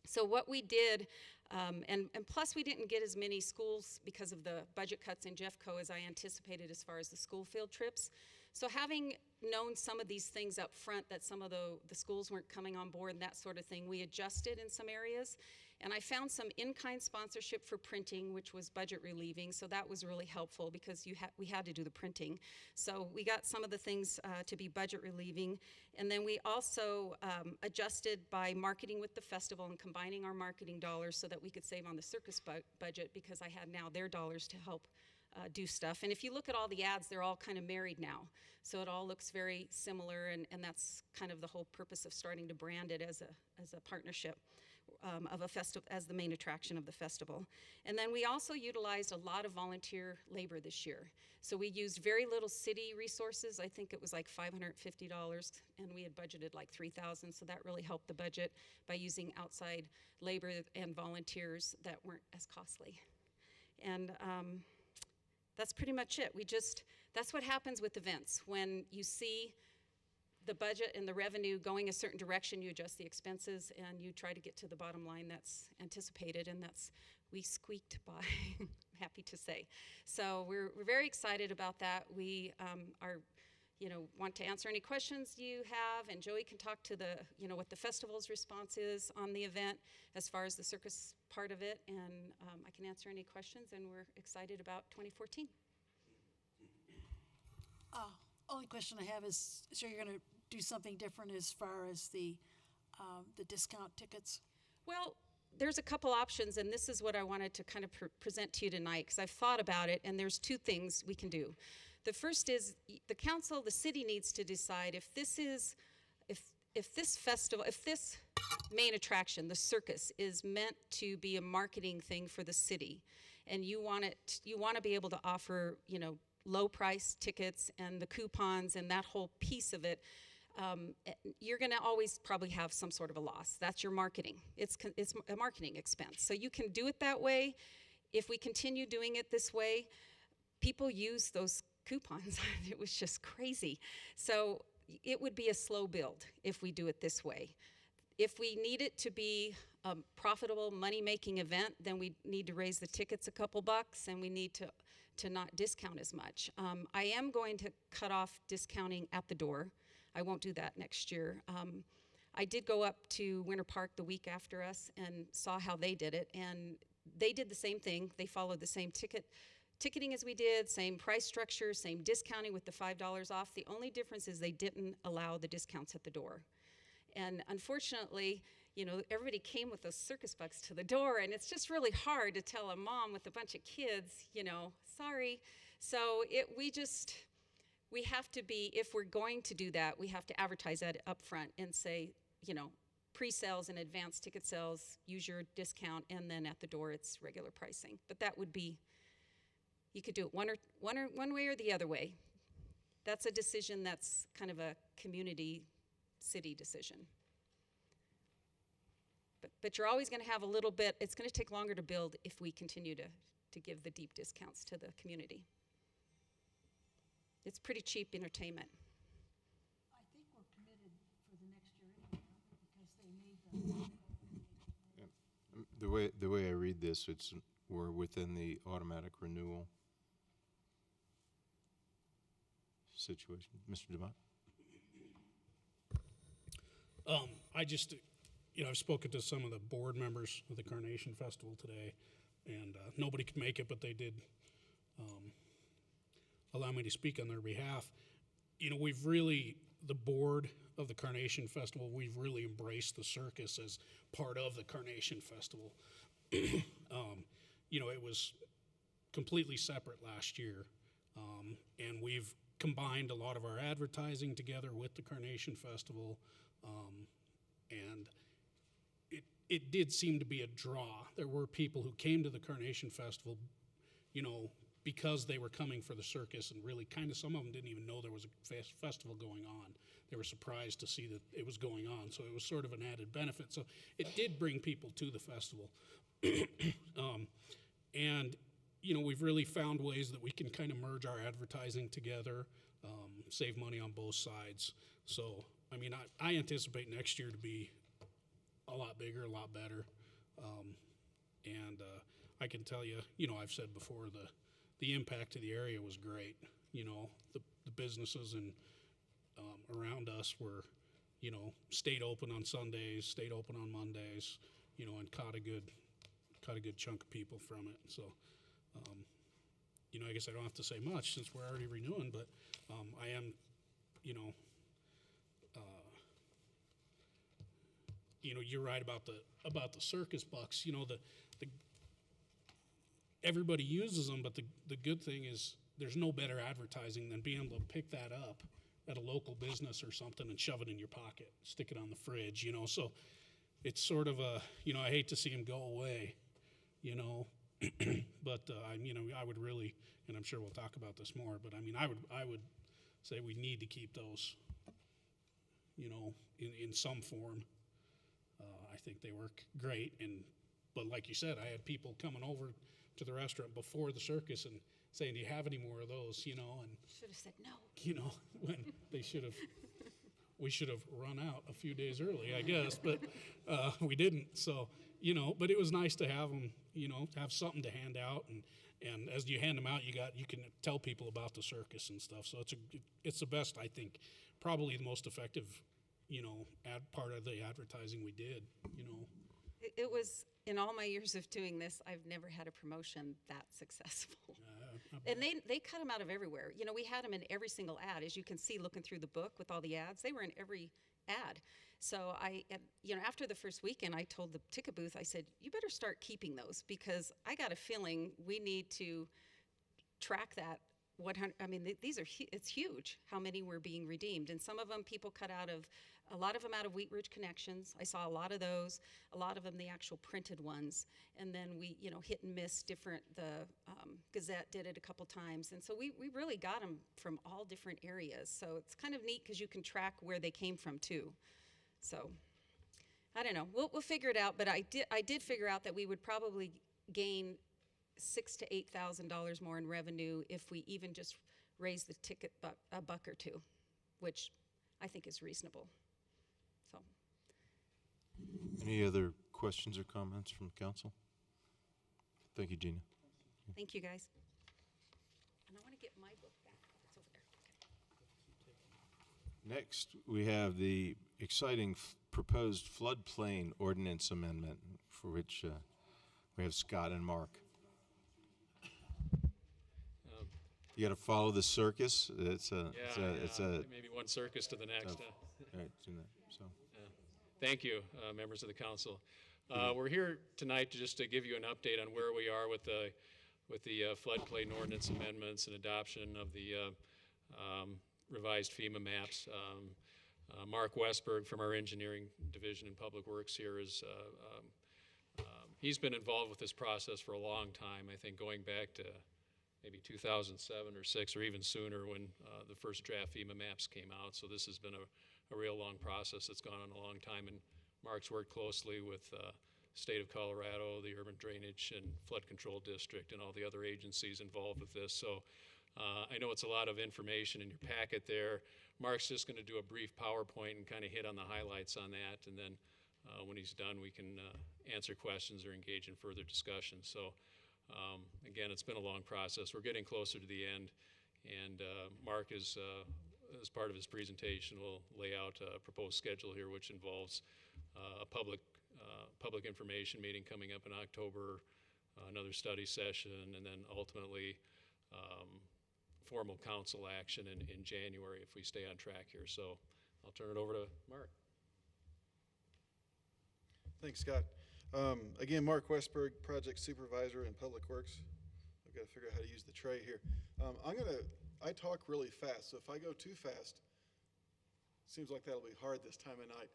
So what we did, and plus we didn't get as many schools because of the budget cuts in Jeffco as I anticipated as far as the school field trips. So having known some of these things up front, that some of the schools weren't coming on board and that sort of thing, we adjusted in some areas. And I found some in-kind sponsorship for printing, which was budget relieving, so that was really helpful because we had to do the printing. So we got some of the things to be budget relieving. And then we also adjusted by marketing with the festival and combining our marketing dollars so that we could save on the circus budget, because I had now their dollars to help do stuff. And if you look at all the ads, they're all kind of married now. So it all looks very similar, and that's kind of the whole purpose of starting to brand it as a partnership of a festival, as the main attraction of the festival. And then we also utilized a lot of volunteer labor this year. So we used very little city resources. I think it was like $550, and we had budgeted like $3,000, so that really helped the budget by using outside labor and volunteers that weren't as costly. And that's pretty much it. That's what happens with events. When you see the budget and the revenue going a certain direction, you adjust the expenses and you try to get to the bottom line that's anticipated, and we squeaked by, I'm happy to say. So we're very excited about that. We want to answer any questions you have, and Joey can talk to what the festival's response is on the event as far as the circus part of it, and I can answer any questions, and we're excited about 2014. Only question I have is, so you're gonna do something different as far as the discount tickets? Well, there's a couple options, and this is what I wanted to kind of present to you tonight, because I've thought about it, and there's 2 things we can do. The first is the city needs to decide if this main attraction, the circus, is meant to be a marketing thing for the city, and you want to be able to offer, low price tickets and the coupons and that whole piece of it. You're going to always probably have some sort of a loss. That's your marketing. It's a marketing expense. So you can do it that way. If we continue doing it this way, people use those coupons. It was just crazy. So it would be a slow build if we do it this way. If we need it to be a profitable, money-making event, then we need to raise the tickets a couple bucks, and we need to not discount as much. I am going to cut off discounting at the door. I won't do that next year. I did go up to Winter Park the week after us and saw how they did it, and they did the same thing. They followed the same ticketing as we did, same price structure, same discounting with the $5 off. The only difference is they didn't allow the discounts at the door. And unfortunately, everybody came with those circus bucks to the door, and it's just really hard to tell a mom with a bunch of kids, sorry. So we have to be, if we're going to do that, we have to advertise that up front and say, pre-sales and advanced ticket sales, use your discount, and then at the door it's regular pricing. But that would be, you could do it one way or the other way. That's a decision that's kind of a community city decision. But you're always going to have a little bit, it's going to take longer to build if we continue to give the deep discounts to the community. It's pretty cheap entertainment. I think we're committed for the next year anyway, because they made The way I read this, we're within the automatic renewal. situation. Mr. Demott? I just, I've spoken to some of the board members of the Carnation Festival today, and nobody could make it, but they did allow me to speak on their behalf. We've really, the board of the Carnation Festival, we've really embraced the circus as part of the Carnation Festival. It was completely separate last year, and we've combined a lot of our advertising together with the Carnation Festival, and it did seem to be a draw. There were people who came to the Carnation Festival, because they were coming for the circus, and really kind of some of them didn't even know there was a festival going on. They were surprised to see that it was going on, so it was sort of an added benefit. So it did bring people to the festival. And, we've really found ways that we can kind of merge our advertising together, save money on both sides. So, I anticipate next year to be a lot bigger, a lot better. And I can tell you, I've said before, the impact to the area was great. The businesses and around us were, stayed open on Sundays, stayed open on Mondays, and caught a good chunk of people from it. So, I guess I don't have to say much since we're already renewing, but I am, you're right about the circus bucks. Everybody uses them, but the good thing is there's no better advertising than being able to pick that up at a local business or something and shove it in your pocket, stick it on the fridge, So it's sort of I hate to see them go away, but I would really, and I'm sure we'll talk about this more, but I would say we need to keep those, in some form. I think they work great, but like you said, I had people coming over to the restaurant before the circus and saying, "Do you have any more of those?" And should have said no. When they we should have run out a few days early, I guess, but we didn't. So but it was nice to have them, have something to hand out, and as you hand them out, you can tell people about the circus and stuff. So it's the best, I think, probably the most effective, part of the advertising we did. It was, in all my years of doing this, I've never had a promotion that successful. And they cut them out of everywhere. We had them in every single ad. As you can see, looking through the book with all the ads, they were in every ad. So after the first weekend, I told the ticket booth, I said, you better start keeping those, because I got a feeling we need to track that. It's huge how many were being redeemed. And some of them people cut out of, a lot of them out of Wheat Ridge Connections. I saw a lot of those, a lot of them the actual printed ones. And then we, hit and miss different, the Gazette did it a couple times. And so we really got them from all different areas. So it's kind of neat because you can track where they came from too. So I don't know, we'll figure it out. But I did figure out that we would probably gain $6,000 to $8,000 more in revenue if we even just raise the ticket a buck or two, which I think is reasonable. So, Any other questions or comments from council? Thank you, Gina. thank you, guys. And I want to get my book back. It's over there. Next, we have the exciting proposed floodplain ordinance amendment, for which we have Scott and Mark. You got to follow the circus. It's maybe one circus to the next. Right, Thank you, members of the council. We're here tonight just to give you an update on where we are with the floodplain ordinance amendments and adoption of the revised FEMA maps. Mark Westberg from our engineering division in Public Works here is he's been involved with this process for a long time. I think going back to maybe 2007 or 6 or even sooner when the first draft FEMA maps came out. So this has been a real long process that's gone on a long time, and Mark's worked closely with State of Colorado, the Urban Drainage and Flood Control District, and all the other agencies involved with this. So I know it's a lot of information in your packet there. Mark's just going to do a brief PowerPoint and kind of hit on the highlights on that, and then when he's done, we can answer questions or engage in further discussion. So again, it's been a long process. We're getting closer to the end, And Mark is, as part of his presentation, will lay out a proposed schedule here, which involves a public information meeting coming up in October, another study session, and then ultimately formal council action in January if we stay on track here. So I'll turn it over to Mark. Thanks, Scott. Again, Mark Westberg, Project Supervisor in Public Works. I've got to figure out how to use the tray here. I talk really fast, so if I go too fast, seems like that'll be hard this time of night.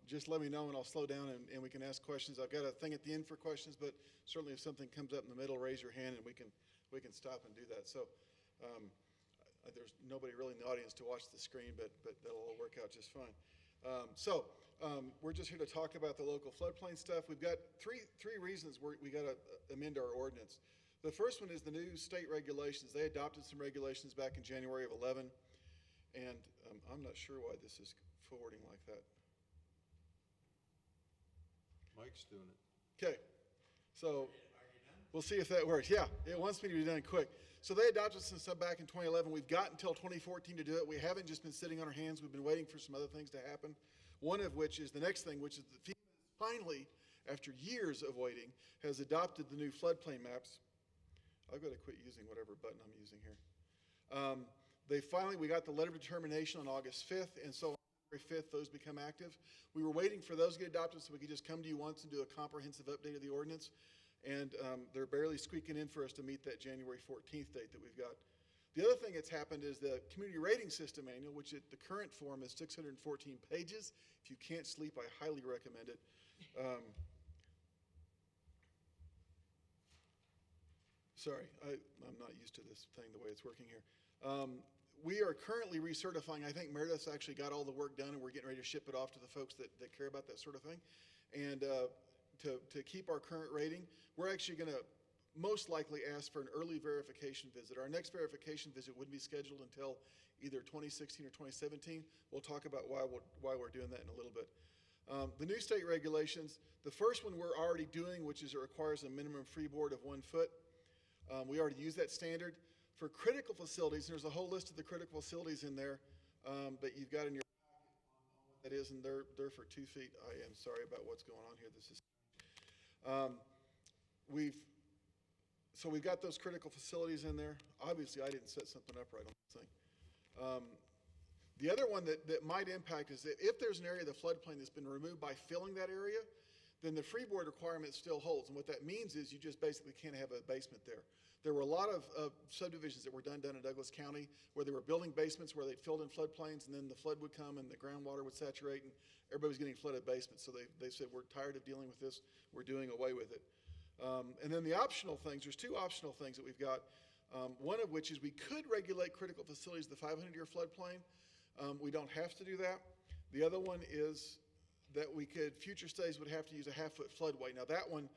Just let me know and I'll slow down and we can ask questions. I've got a thing at the end for questions, but certainly if something comes up in the middle, raise your hand and we can stop and do that. So there's nobody really in the audience to watch the screen, but that'll all work out just fine. We're just here to talk about the local floodplain stuff. We've got three reasons we got to amend our ordinance. The first one is the new state regulations. They adopted some regulations back in January of 11, and I'm not sure why this is forwarding like that. Mike's doing it. Okay, so we'll see if that works. Yeah, it wants me to be done quick. So they adopted some stuff back in 2011. We've got until 2014 to do it. We haven't just been sitting on our hands. We've been waiting for some other things to happen. One of which is the next thing, which is that FEMA finally, after years of waiting, has adopted the new floodplain maps. I've got to quit using whatever button I'm using here. We got the letter of determination on August 5th, and so on January 5th, those become active. We were waiting for those to get adopted so we could just come to you once and do a comprehensive update of the ordinance. And they're barely squeaking in for us to meet that January 14th date that we've got. The other thing that's happened is the Community Rating System Manual, which at the current form is 614 pages. If you can't sleep, I highly recommend it. Sorry, I'm not used to this thing the way it's working here. We are currently recertifying. I think Meredith's actually got all the work done, and we're getting ready to ship it off to the folks that care about that sort of thing. And to keep our current rating, we're actually going to most likely ask for an early verification visit. Our next verification visit wouldn't be scheduled until either 2016 or 2017. We'll talk about why we're doing that in a little bit. The new state regulations, the first one we're already doing, which is it requires a minimum freeboard of 1 foot. We already use that standard. For critical facilities, there's a whole list of the critical facilities in there, but you've got in your packet what that is, and they're for 2 feet. I am sorry about what's going on here. This is we've got those critical facilities in there. Obviously, I didn't set something up right on this thing. The other one that might impact is that if there's an area of the floodplain that's been removed by filling that area, then the freeboard requirement still holds. And what that means is you just basically can't have a basement there. There were a lot of subdivisions that were done in Douglas County where they were building basements where they'd filled in floodplains, and then the flood would come and the groundwater would saturate and everybody was getting flooded basements. So they said, we're tired of dealing with this. We're doing away with it. And then the optional things, there's 2 optional things that we've got. One of which is we could regulate critical facilities, the 500-year floodplain. We don't have to do that. The other one is that future studies would have to use a half-foot floodway. Now that one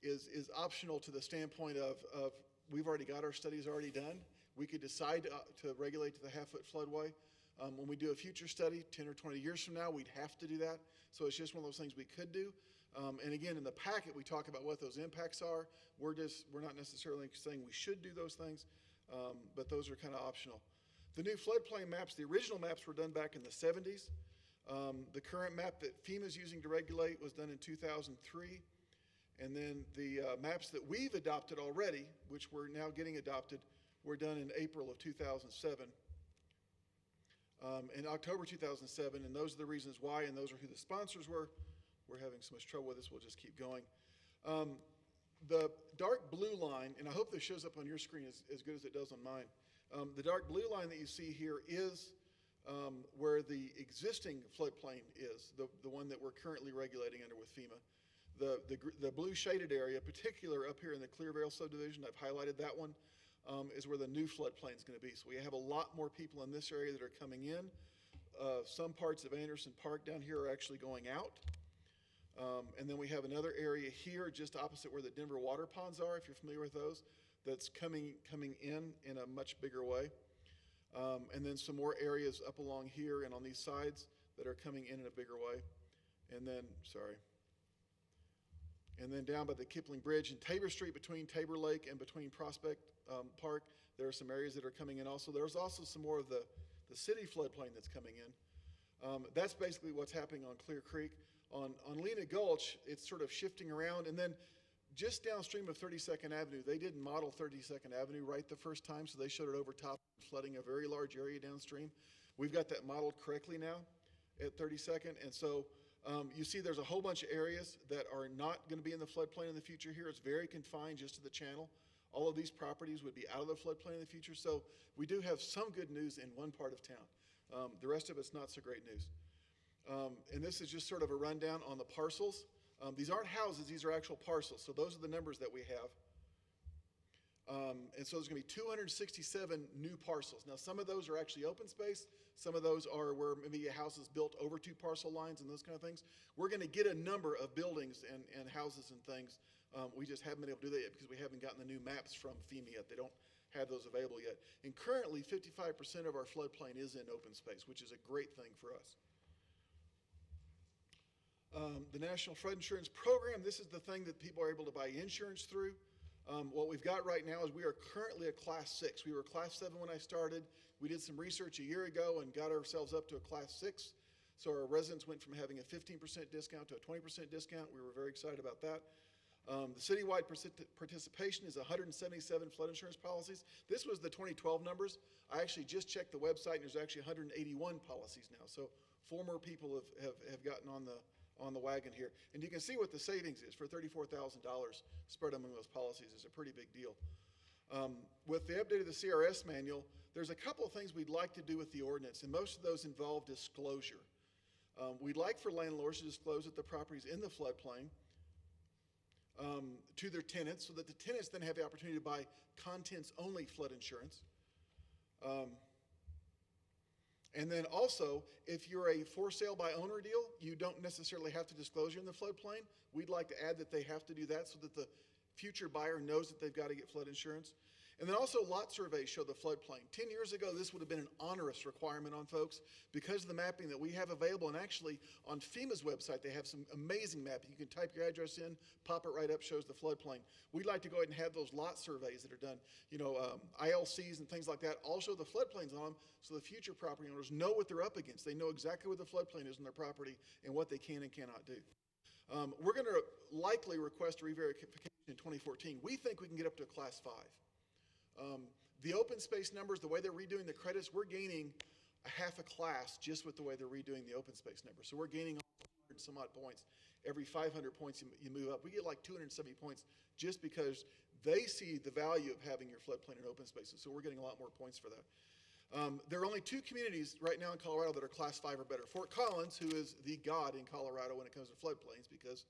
is optional to the standpoint of we've already got our studies already done. We could decide to regulate to the half-foot floodway. When we do a future study 10 or 20 years from now, we'd have to do that. So it's just one of those things we could do. And again, in the packet, we talk about what those impacts are. We're not necessarily saying we should do those things, but those are kind of optional. The new floodplain maps, the original maps were done back in the 70s. The current map that FEMA's using to regulate was done in 2003. And then the maps that we've adopted already, which we're now getting adopted, were done in April of 2007. In October 2007, and those are the reasons why, and those are who the sponsors were. We're having so much trouble with this, we'll just keep going. The dark blue line, and I hope this shows up on your screen as good as it does on mine. The dark blue line that you see here is where the existing floodplain is, the one that we're currently regulating under with FEMA. The blue shaded area, particular up here in the Clearvale subdivision, I've highlighted that one, is where the new floodplain is going to be. So we have a lot more people in this area that are coming in. Some parts of Anderson Park down here are actually going out. And then we have another area here just opposite where the Denver water ponds are, if you're familiar with those, that's coming in a much bigger way. And then some more areas up along here and on these sides that are coming in a bigger way. And then, sorry. And then down by the Kipling Bridge and Tabor Street between Tabor Lake and between Prospect Park, there are some areas that are coming in also. There's also some more of the city floodplain that's coming in. That's basically what's happening on Clear Creek. On Lena Gulch, it's sort of shifting around. And then just downstream of 32nd Avenue, they didn't model 32nd Avenue right the first time, so they showed it over top, flooding a very large area downstream. We've got that modeled correctly now at 32nd, and so you see there's a whole bunch of areas that are not going to be in the floodplain in the future here. It's very confined just to the channel. All of these properties would be out of the floodplain in the future, so we do have some good news in one part of town. The rest of it's not so great news. And this is just sort of a rundown on the parcels. These aren't houses, these are actual parcels, so those are the numbers that we have. And so there's going to be 267 new parcels. Now, some of those are actually open space. Some of those are where maybe a house is built over 2 parcel lines and those kind of things. We're going to get a number of buildings and houses and things. We just haven't been able to do that yet because we haven't gotten the new maps from FEMA yet. They don't have those available yet. And currently, 55% of our floodplain is in open space, which is a great thing for us. The National Flood Insurance Program, this is the thing that people are able to buy insurance through. What we've got right now is we are currently a Class 6. We were Class 7 when I started. We did some research a year ago and got ourselves up to a Class 6. So our residents went from having a 15% discount to a 20% discount. We were very excited about that. The citywide participation is 177 flood insurance policies. This was the 2012 numbers. I actually just checked the website, and there's actually 181 policies now. So 4 more people have gotten on the wagon here. And you can see what the savings is for $34,000 spread among those policies is a pretty big deal. With the update of the CRS manual, there's a couple of things we'd like to do with the ordinance, and most of those involve disclosure. We'd like for landlords to disclose that the property's in the floodplain to their tenants so that the tenants then have the opportunity to buy contents-only flood insurance. And then also, if you're a for sale by owner deal, you don't necessarily have to disclose you're in the floodplain. We'd like to add that they have to do that so that the future buyer knows that they've got to get flood insurance. And then also lot surveys show the floodplain. 10 years ago, this would have been an onerous requirement on folks because of the mapping that we have available. And actually, on FEMA's website, they have some amazing mapping. You can type your address in, pop it right up, shows the floodplain. We'd like to go ahead and have those lot surveys that are done, ILCs and things like that, all show the floodplains on them so the future property owners know what they're up against. They know exactly what the floodplain is in their property and what they can and cannot do. We're going to likely request a re-verification in 2014. We think we can get up to a Class 5. The open space numbers, the way they're redoing the credits, we're gaining a half a class just with the way they're redoing the open space numbers. So we're gaining 100 some odd points. Every 500 points you move up, we get like 270 points just because they see the value of having your floodplain and open spaces. So we're getting a lot more points for that. There are only 2 communities right now in Colorado that are Class 5 or better. Fort Collins, who is the god in Colorado when it comes to floodplains, because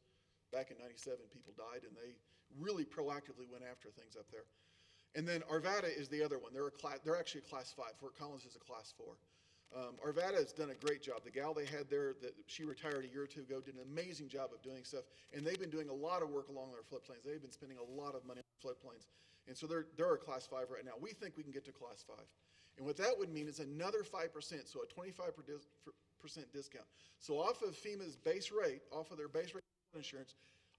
back in '97 people died and they really proactively went after things up there. And then Arvada is the other one. They're actually a Class 5. Fort Collins is a Class 4. Arvada has done a great job. The gal they had there, she retired a year or 2 ago, did an amazing job of doing stuff. And they've been doing a lot of work along their floodplains. They've been spending a lot of money on floodplains. And so they're a Class 5 right now. We think we can get to Class 5. And what that would mean is another 5%, so a 25% discount. So off of FEMA's base rate, off of their base rate insurance,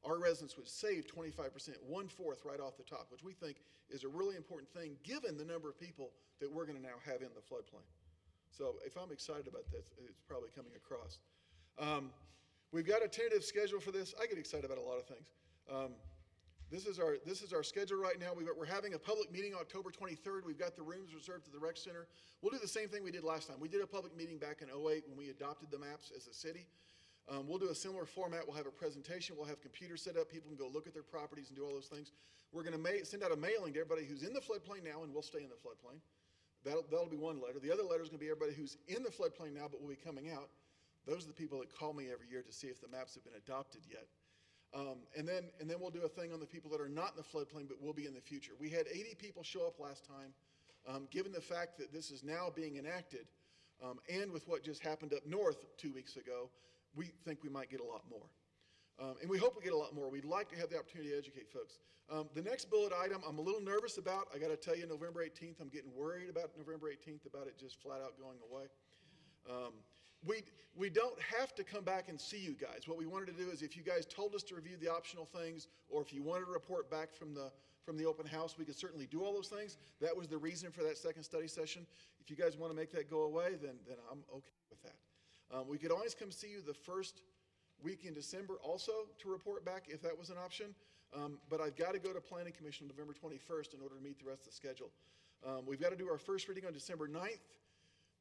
our residents would save 25%, 1/4 right off the top, which we think is a really important thing given the number of people that we're going to now have in the floodplain. So if I'm excited about this, it's probably coming across. We've got a tentative schedule for this. I get excited about a lot of things. This is our schedule right now. We're having a public meeting October 23rd. We've got the rooms reserved to the rec center. We'll do the same thing we did last time. We did a public meeting back in '08 when we adopted the maps as a city. We'll do a similar format. We'll have a presentation. We'll have computers set up. People can go look at their properties and do all those things. We're going to send out a mailing to everybody who's in the floodplain now and will stay in the floodplain. That'll be one letter. The other letter is going to be everybody who's in the floodplain now but will be coming out. Those are the people that call me every year to see if the maps have been adopted yet. And then we'll do a thing on the people that are not in the floodplain but will be in the future. We had 80 people show up last time. Given the fact that this is now being enacted, and with what just happened up north 2 weeks ago, we think we might get a lot more. And we hope we get a lot more. We'd like to have the opportunity to educate folks. The next bullet item I'm a little nervous about. I got to tell you, November 18th, I'm getting worried about November 18th, about it just flat out going away. We don't have to come back and see you guys. What we wanted to do is if you guys told us to review the optional things, or if you wanted to report back from the open house, we could certainly do all those things. That was the reason for that second study session. If you guys want to make that go away, then I'm okay with that. We could always come see you the first week in December also to report back if that was an option. But I've got to go to Planning Commission on November 21st in order to meet the rest of the schedule. We've got to do our first reading on December 9th.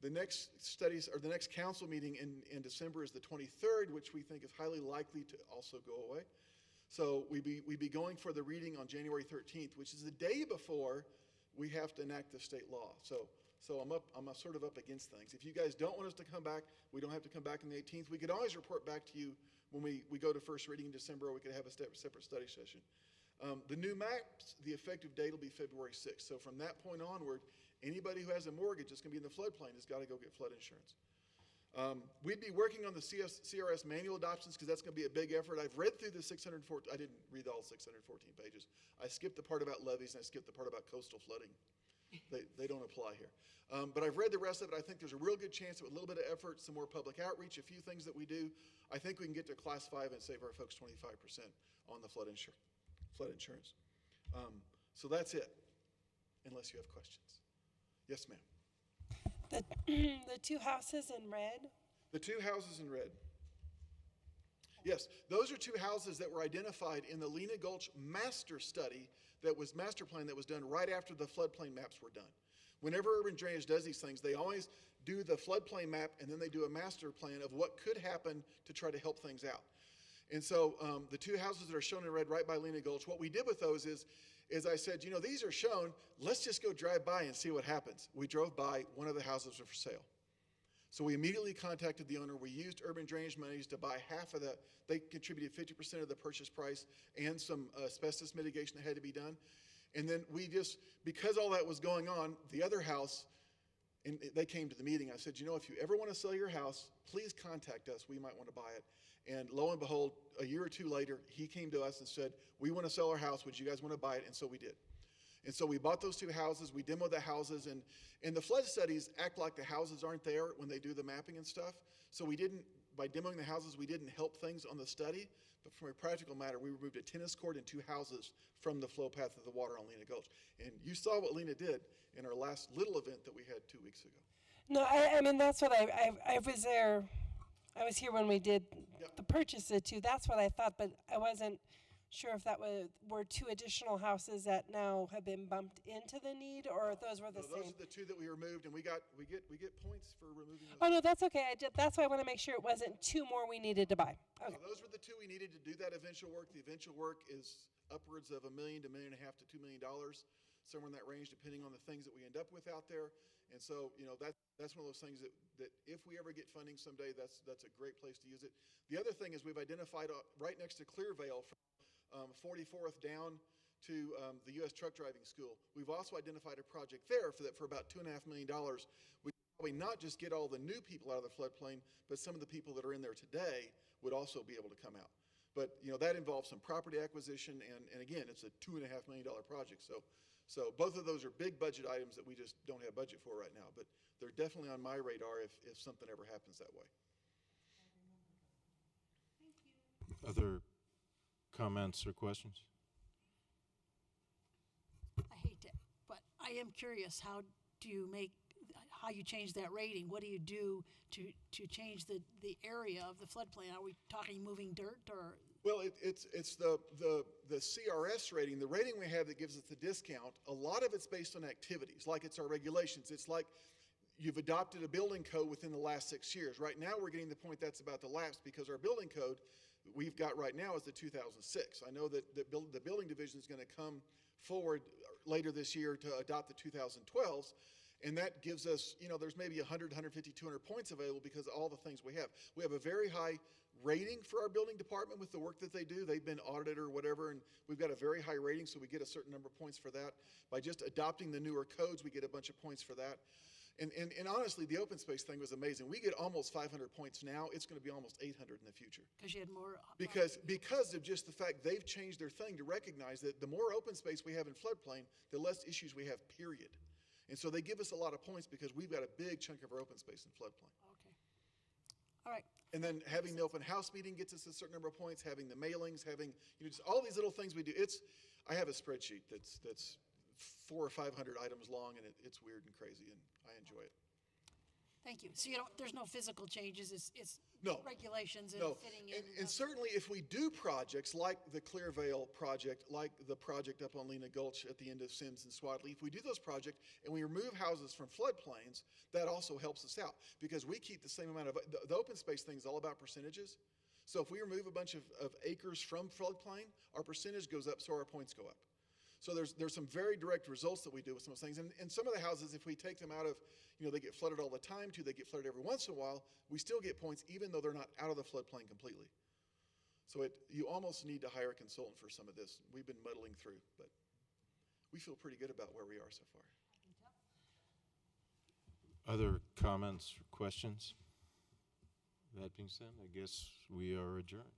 The next studies, or the next council meeting in December is the 23rd, which we think is highly likely to also go away. So we'd be going for the reading on January 13th, which is the day before we have to enact the state law. So I'm sort of up against things. If you guys don't want us to come back, we don't have to come back on the 18th. We could always report back to you when we go to first reading in December, or we could have a separate study session. The new maps, the effective date will be February 6th. So from that point onward, anybody who has a mortgage that's going to be in the floodplain has got to go get flood insurance. We'd be working on the CRS manual adoptions because that's going to be a big effort. I've read through the 614, I didn't read all 614 pages. I skipped the part about levees and I skipped the part about coastal flooding. They don't apply here. But I've read the rest of it. I think there's a real good chance that with a little bit of effort, some more public outreach, a few things that we do, I think we can get to class 5 and save our folks 25% on the flood insurance. So that's it, unless you have questions. Yes, ma'am. The two houses in red? The two houses in red. Yes, those are two houses that were identified in the Lena Gulch master study master plan that was done right after the floodplain maps were done. Whenever Urban Drainage does these things, they always do the floodplain map and then they do a master plan of what could happen to try to help things out. And so the two houses that are shown in red right by Lena Gulch, what we did with those is I said, you know, these are shown, let's just go drive by and see what happens. We drove by, one of the houses was for sale. So we immediately contacted the owner. We used Urban Drainage monies to buy half of they contributed 50% of the purchase price and some asbestos mitigation that had to be done. And then because all that was going on, the other house, and they came to the meeting, I said, you know, if you ever want to sell your house, please contact us. We might want to buy it. And lo and behold, a year or two later, he came to us and said, we want to sell our house. Would you guys want to buy it? And so we did. And so we bought those two houses. We demoed the houses. And the flood studies act like the houses aren't there when they do the mapping and stuff. So by demoing the houses, we didn't help things on the study. But from a practical matter, we removed a tennis court and two houses from the flow path of the water on Lena Gulch. And you saw what Lena did in our last little event that we had 2 weeks ago. No, I mean, that's what I was there. I was here when we did the purchase of two. That's what I thought, but I wasn't sure if that were two additional houses that now have been bumped into the need, or if those were the same. Those are the two that we removed, and we get points for removing those. Oh no, that's okay. That's why I want to make sure it wasn't two more we needed to buy. Okay. So those were the two we needed to do that eventual work. The eventual work is upwards of $1 million to $1.5 million to $2 million, somewhere in that range, depending on the things that we end up with out there. And so, you know, that's one of those things that if we ever get funding someday, that's a great place to use it. The other thing is we've identified right next to Clearvale from 44th down to the U.S. Truck Driving School. We've also identified a project there for about $2.5 million. We probably not just get all the new people out of the floodplain, but some of the people that are in there today would also be able to come out. But, you know, that involves some property acquisition, and again, it's a $2.5 million project. So both of those are big budget items that we just don't have budget for right now, but they're definitely on my radar if something ever happens that way. Other comments or questions? I hate to, but I am curious, how you change that rating? What do you do to change the area of the floodplain? Are we talking moving dirt or? Well, it's the CRS rating, the rating we have that gives us the discount. A lot of it's based on activities, like it's our regulations. It's like you've adopted a building code within the last 6 years. Right now, we're getting the point that's about to lapse because our building code we've got right now is the 2006. I know that the building division is going to come forward later this year to adopt the 2012s. And that gives us, you know, there's maybe 100, 150, 200 points available because of all the things we have. We have a very high rating for our building department with the work that they do. They've been audited or whatever, and we've got a very high rating, so we get a certain number of points for that. By just adopting the newer codes, we get a bunch of points for that. And honestly, the open space thing was amazing. We get almost 500 points now. It's going to be almost 800 in the future. Because you had more. Because of just the fact they've changed their thing to recognize that the more open space we have in floodplain, the less issues we have, period. And so they give us a lot of points because we've got a big chunk of our open space in floodplain. Okay. All right. And then having the open house meeting gets us a certain number of points, having the mailings, having, just all these little things we do. I have a spreadsheet that's 400 or 500 items long, and it's weird and crazy, and I enjoy it. Thank you. So there's no physical changes, it's No. regulations and No, fitting in. and certainly if we do projects like the Clearvale project, like the project up on Lena Gulch at the end of Sims and Swadley, if we do those projects and we remove houses from floodplains, that also helps us out because we keep the same amount of, the open space thing is all about percentages. So if we remove a bunch of acres from floodplain, our percentage goes up, so our points go up. So there's some very direct results that we do with some of those things. And some of the houses, if we take them out of, they get flooded all the time too, they get flooded every once in a while, we still get points even though they're not out of the floodplain completely. So you almost need to hire a consultant for some of this. We've been muddling through, but we feel pretty good about where we are so far. Other comments or questions? That being said, I guess we are adjourned.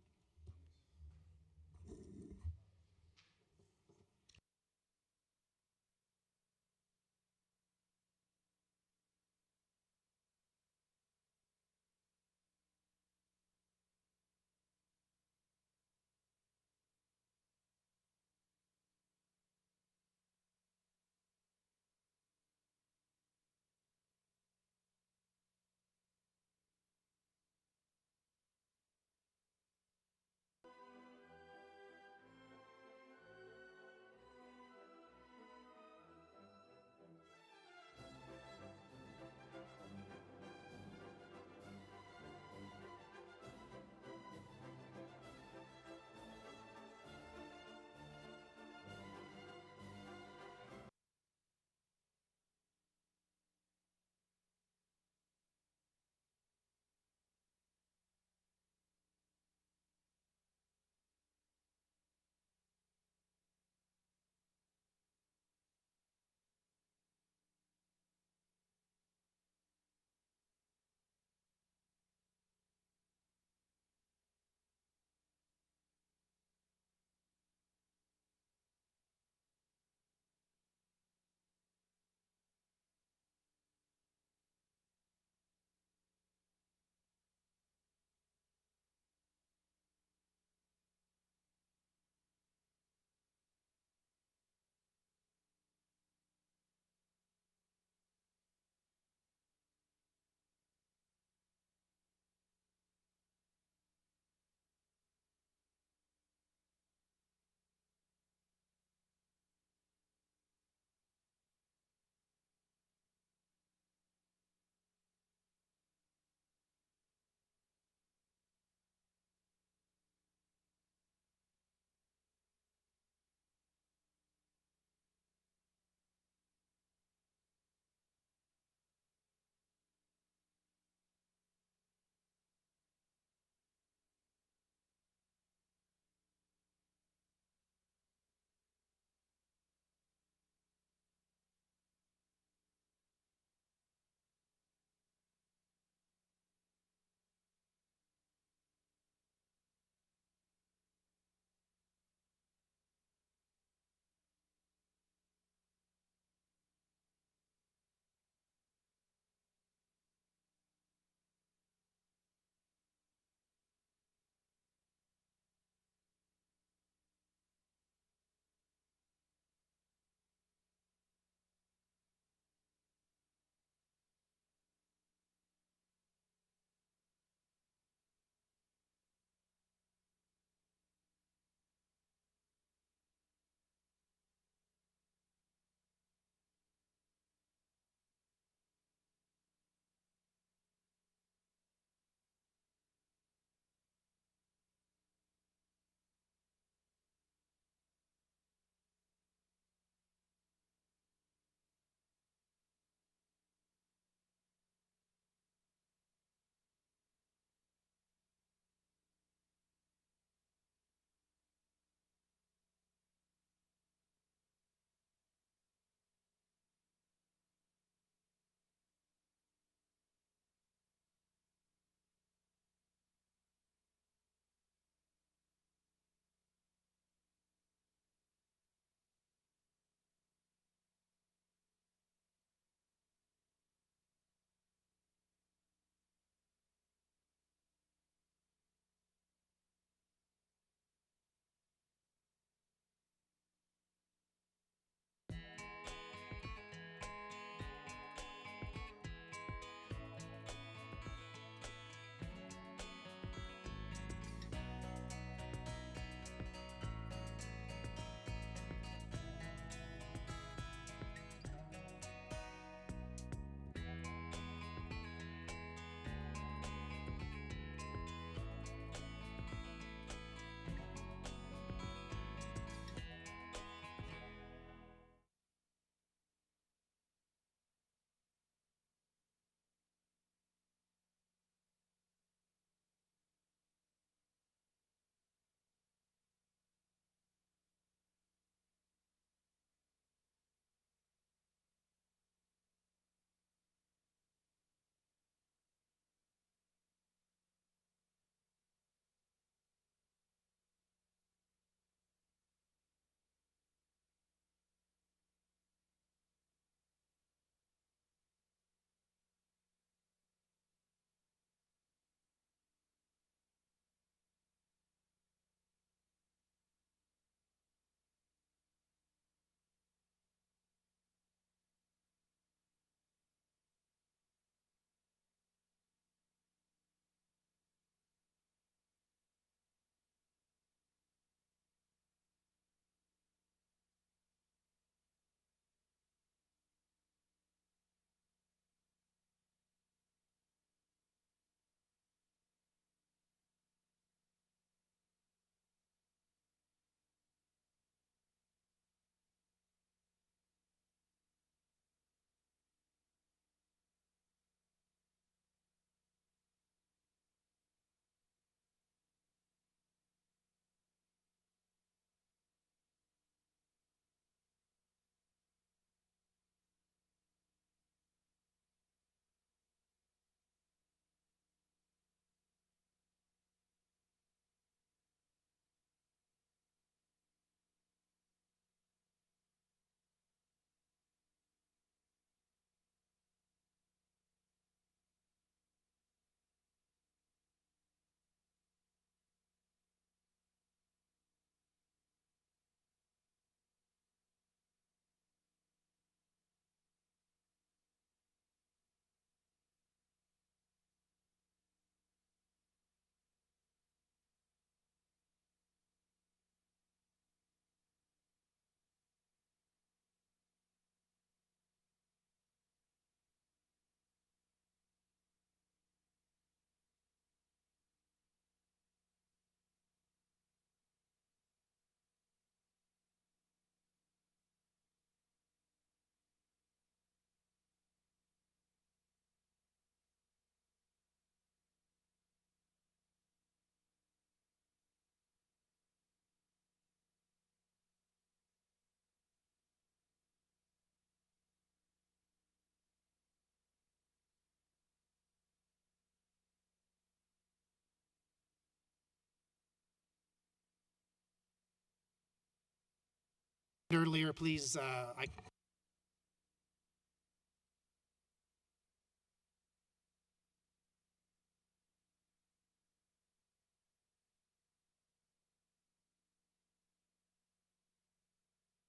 Earlier, please,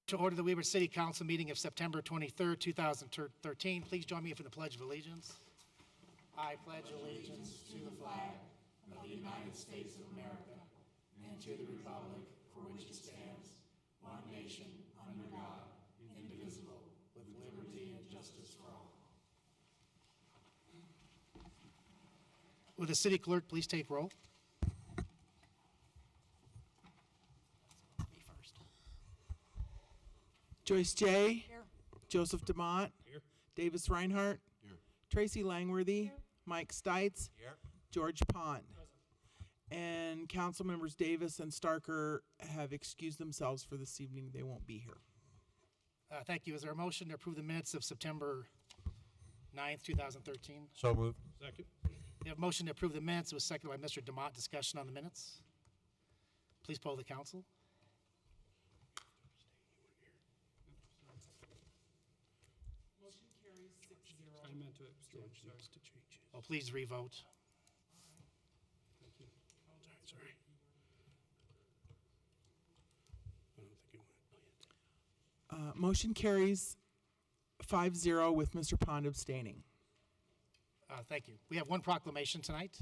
to order the Weaver City Council meeting of September 23rd, 2013. Please join me for the Pledge of Allegiance. I pledge allegiance to the flag of the United States of America and to the republic for which it stands, one nation, under God, indivisible, with liberty and justice for all. Will the city clerk please take roll? Joyce J. Here. Joseph DeMott. Here. Davis Reinhardt. Here. Tracy Langworthy. Here. Mike Stites. Here. George Pond. And council members Davis and Starker have excused themselves for this evening. They won't be here. Thank you. Is there a motion to approve the minutes of September 9th, 2013? So moved. Second. We have a motion to approve the minutes. It was seconded by Mr. DeMott. Discussion on the minutes. Please poll the council. I meant to abstain, sorry. Oh, please revote. Thank you. Sorry. I don't think it went. Motion carries 5-0 with Mr. Pond abstaining. Thank you. We have one proclamation tonight.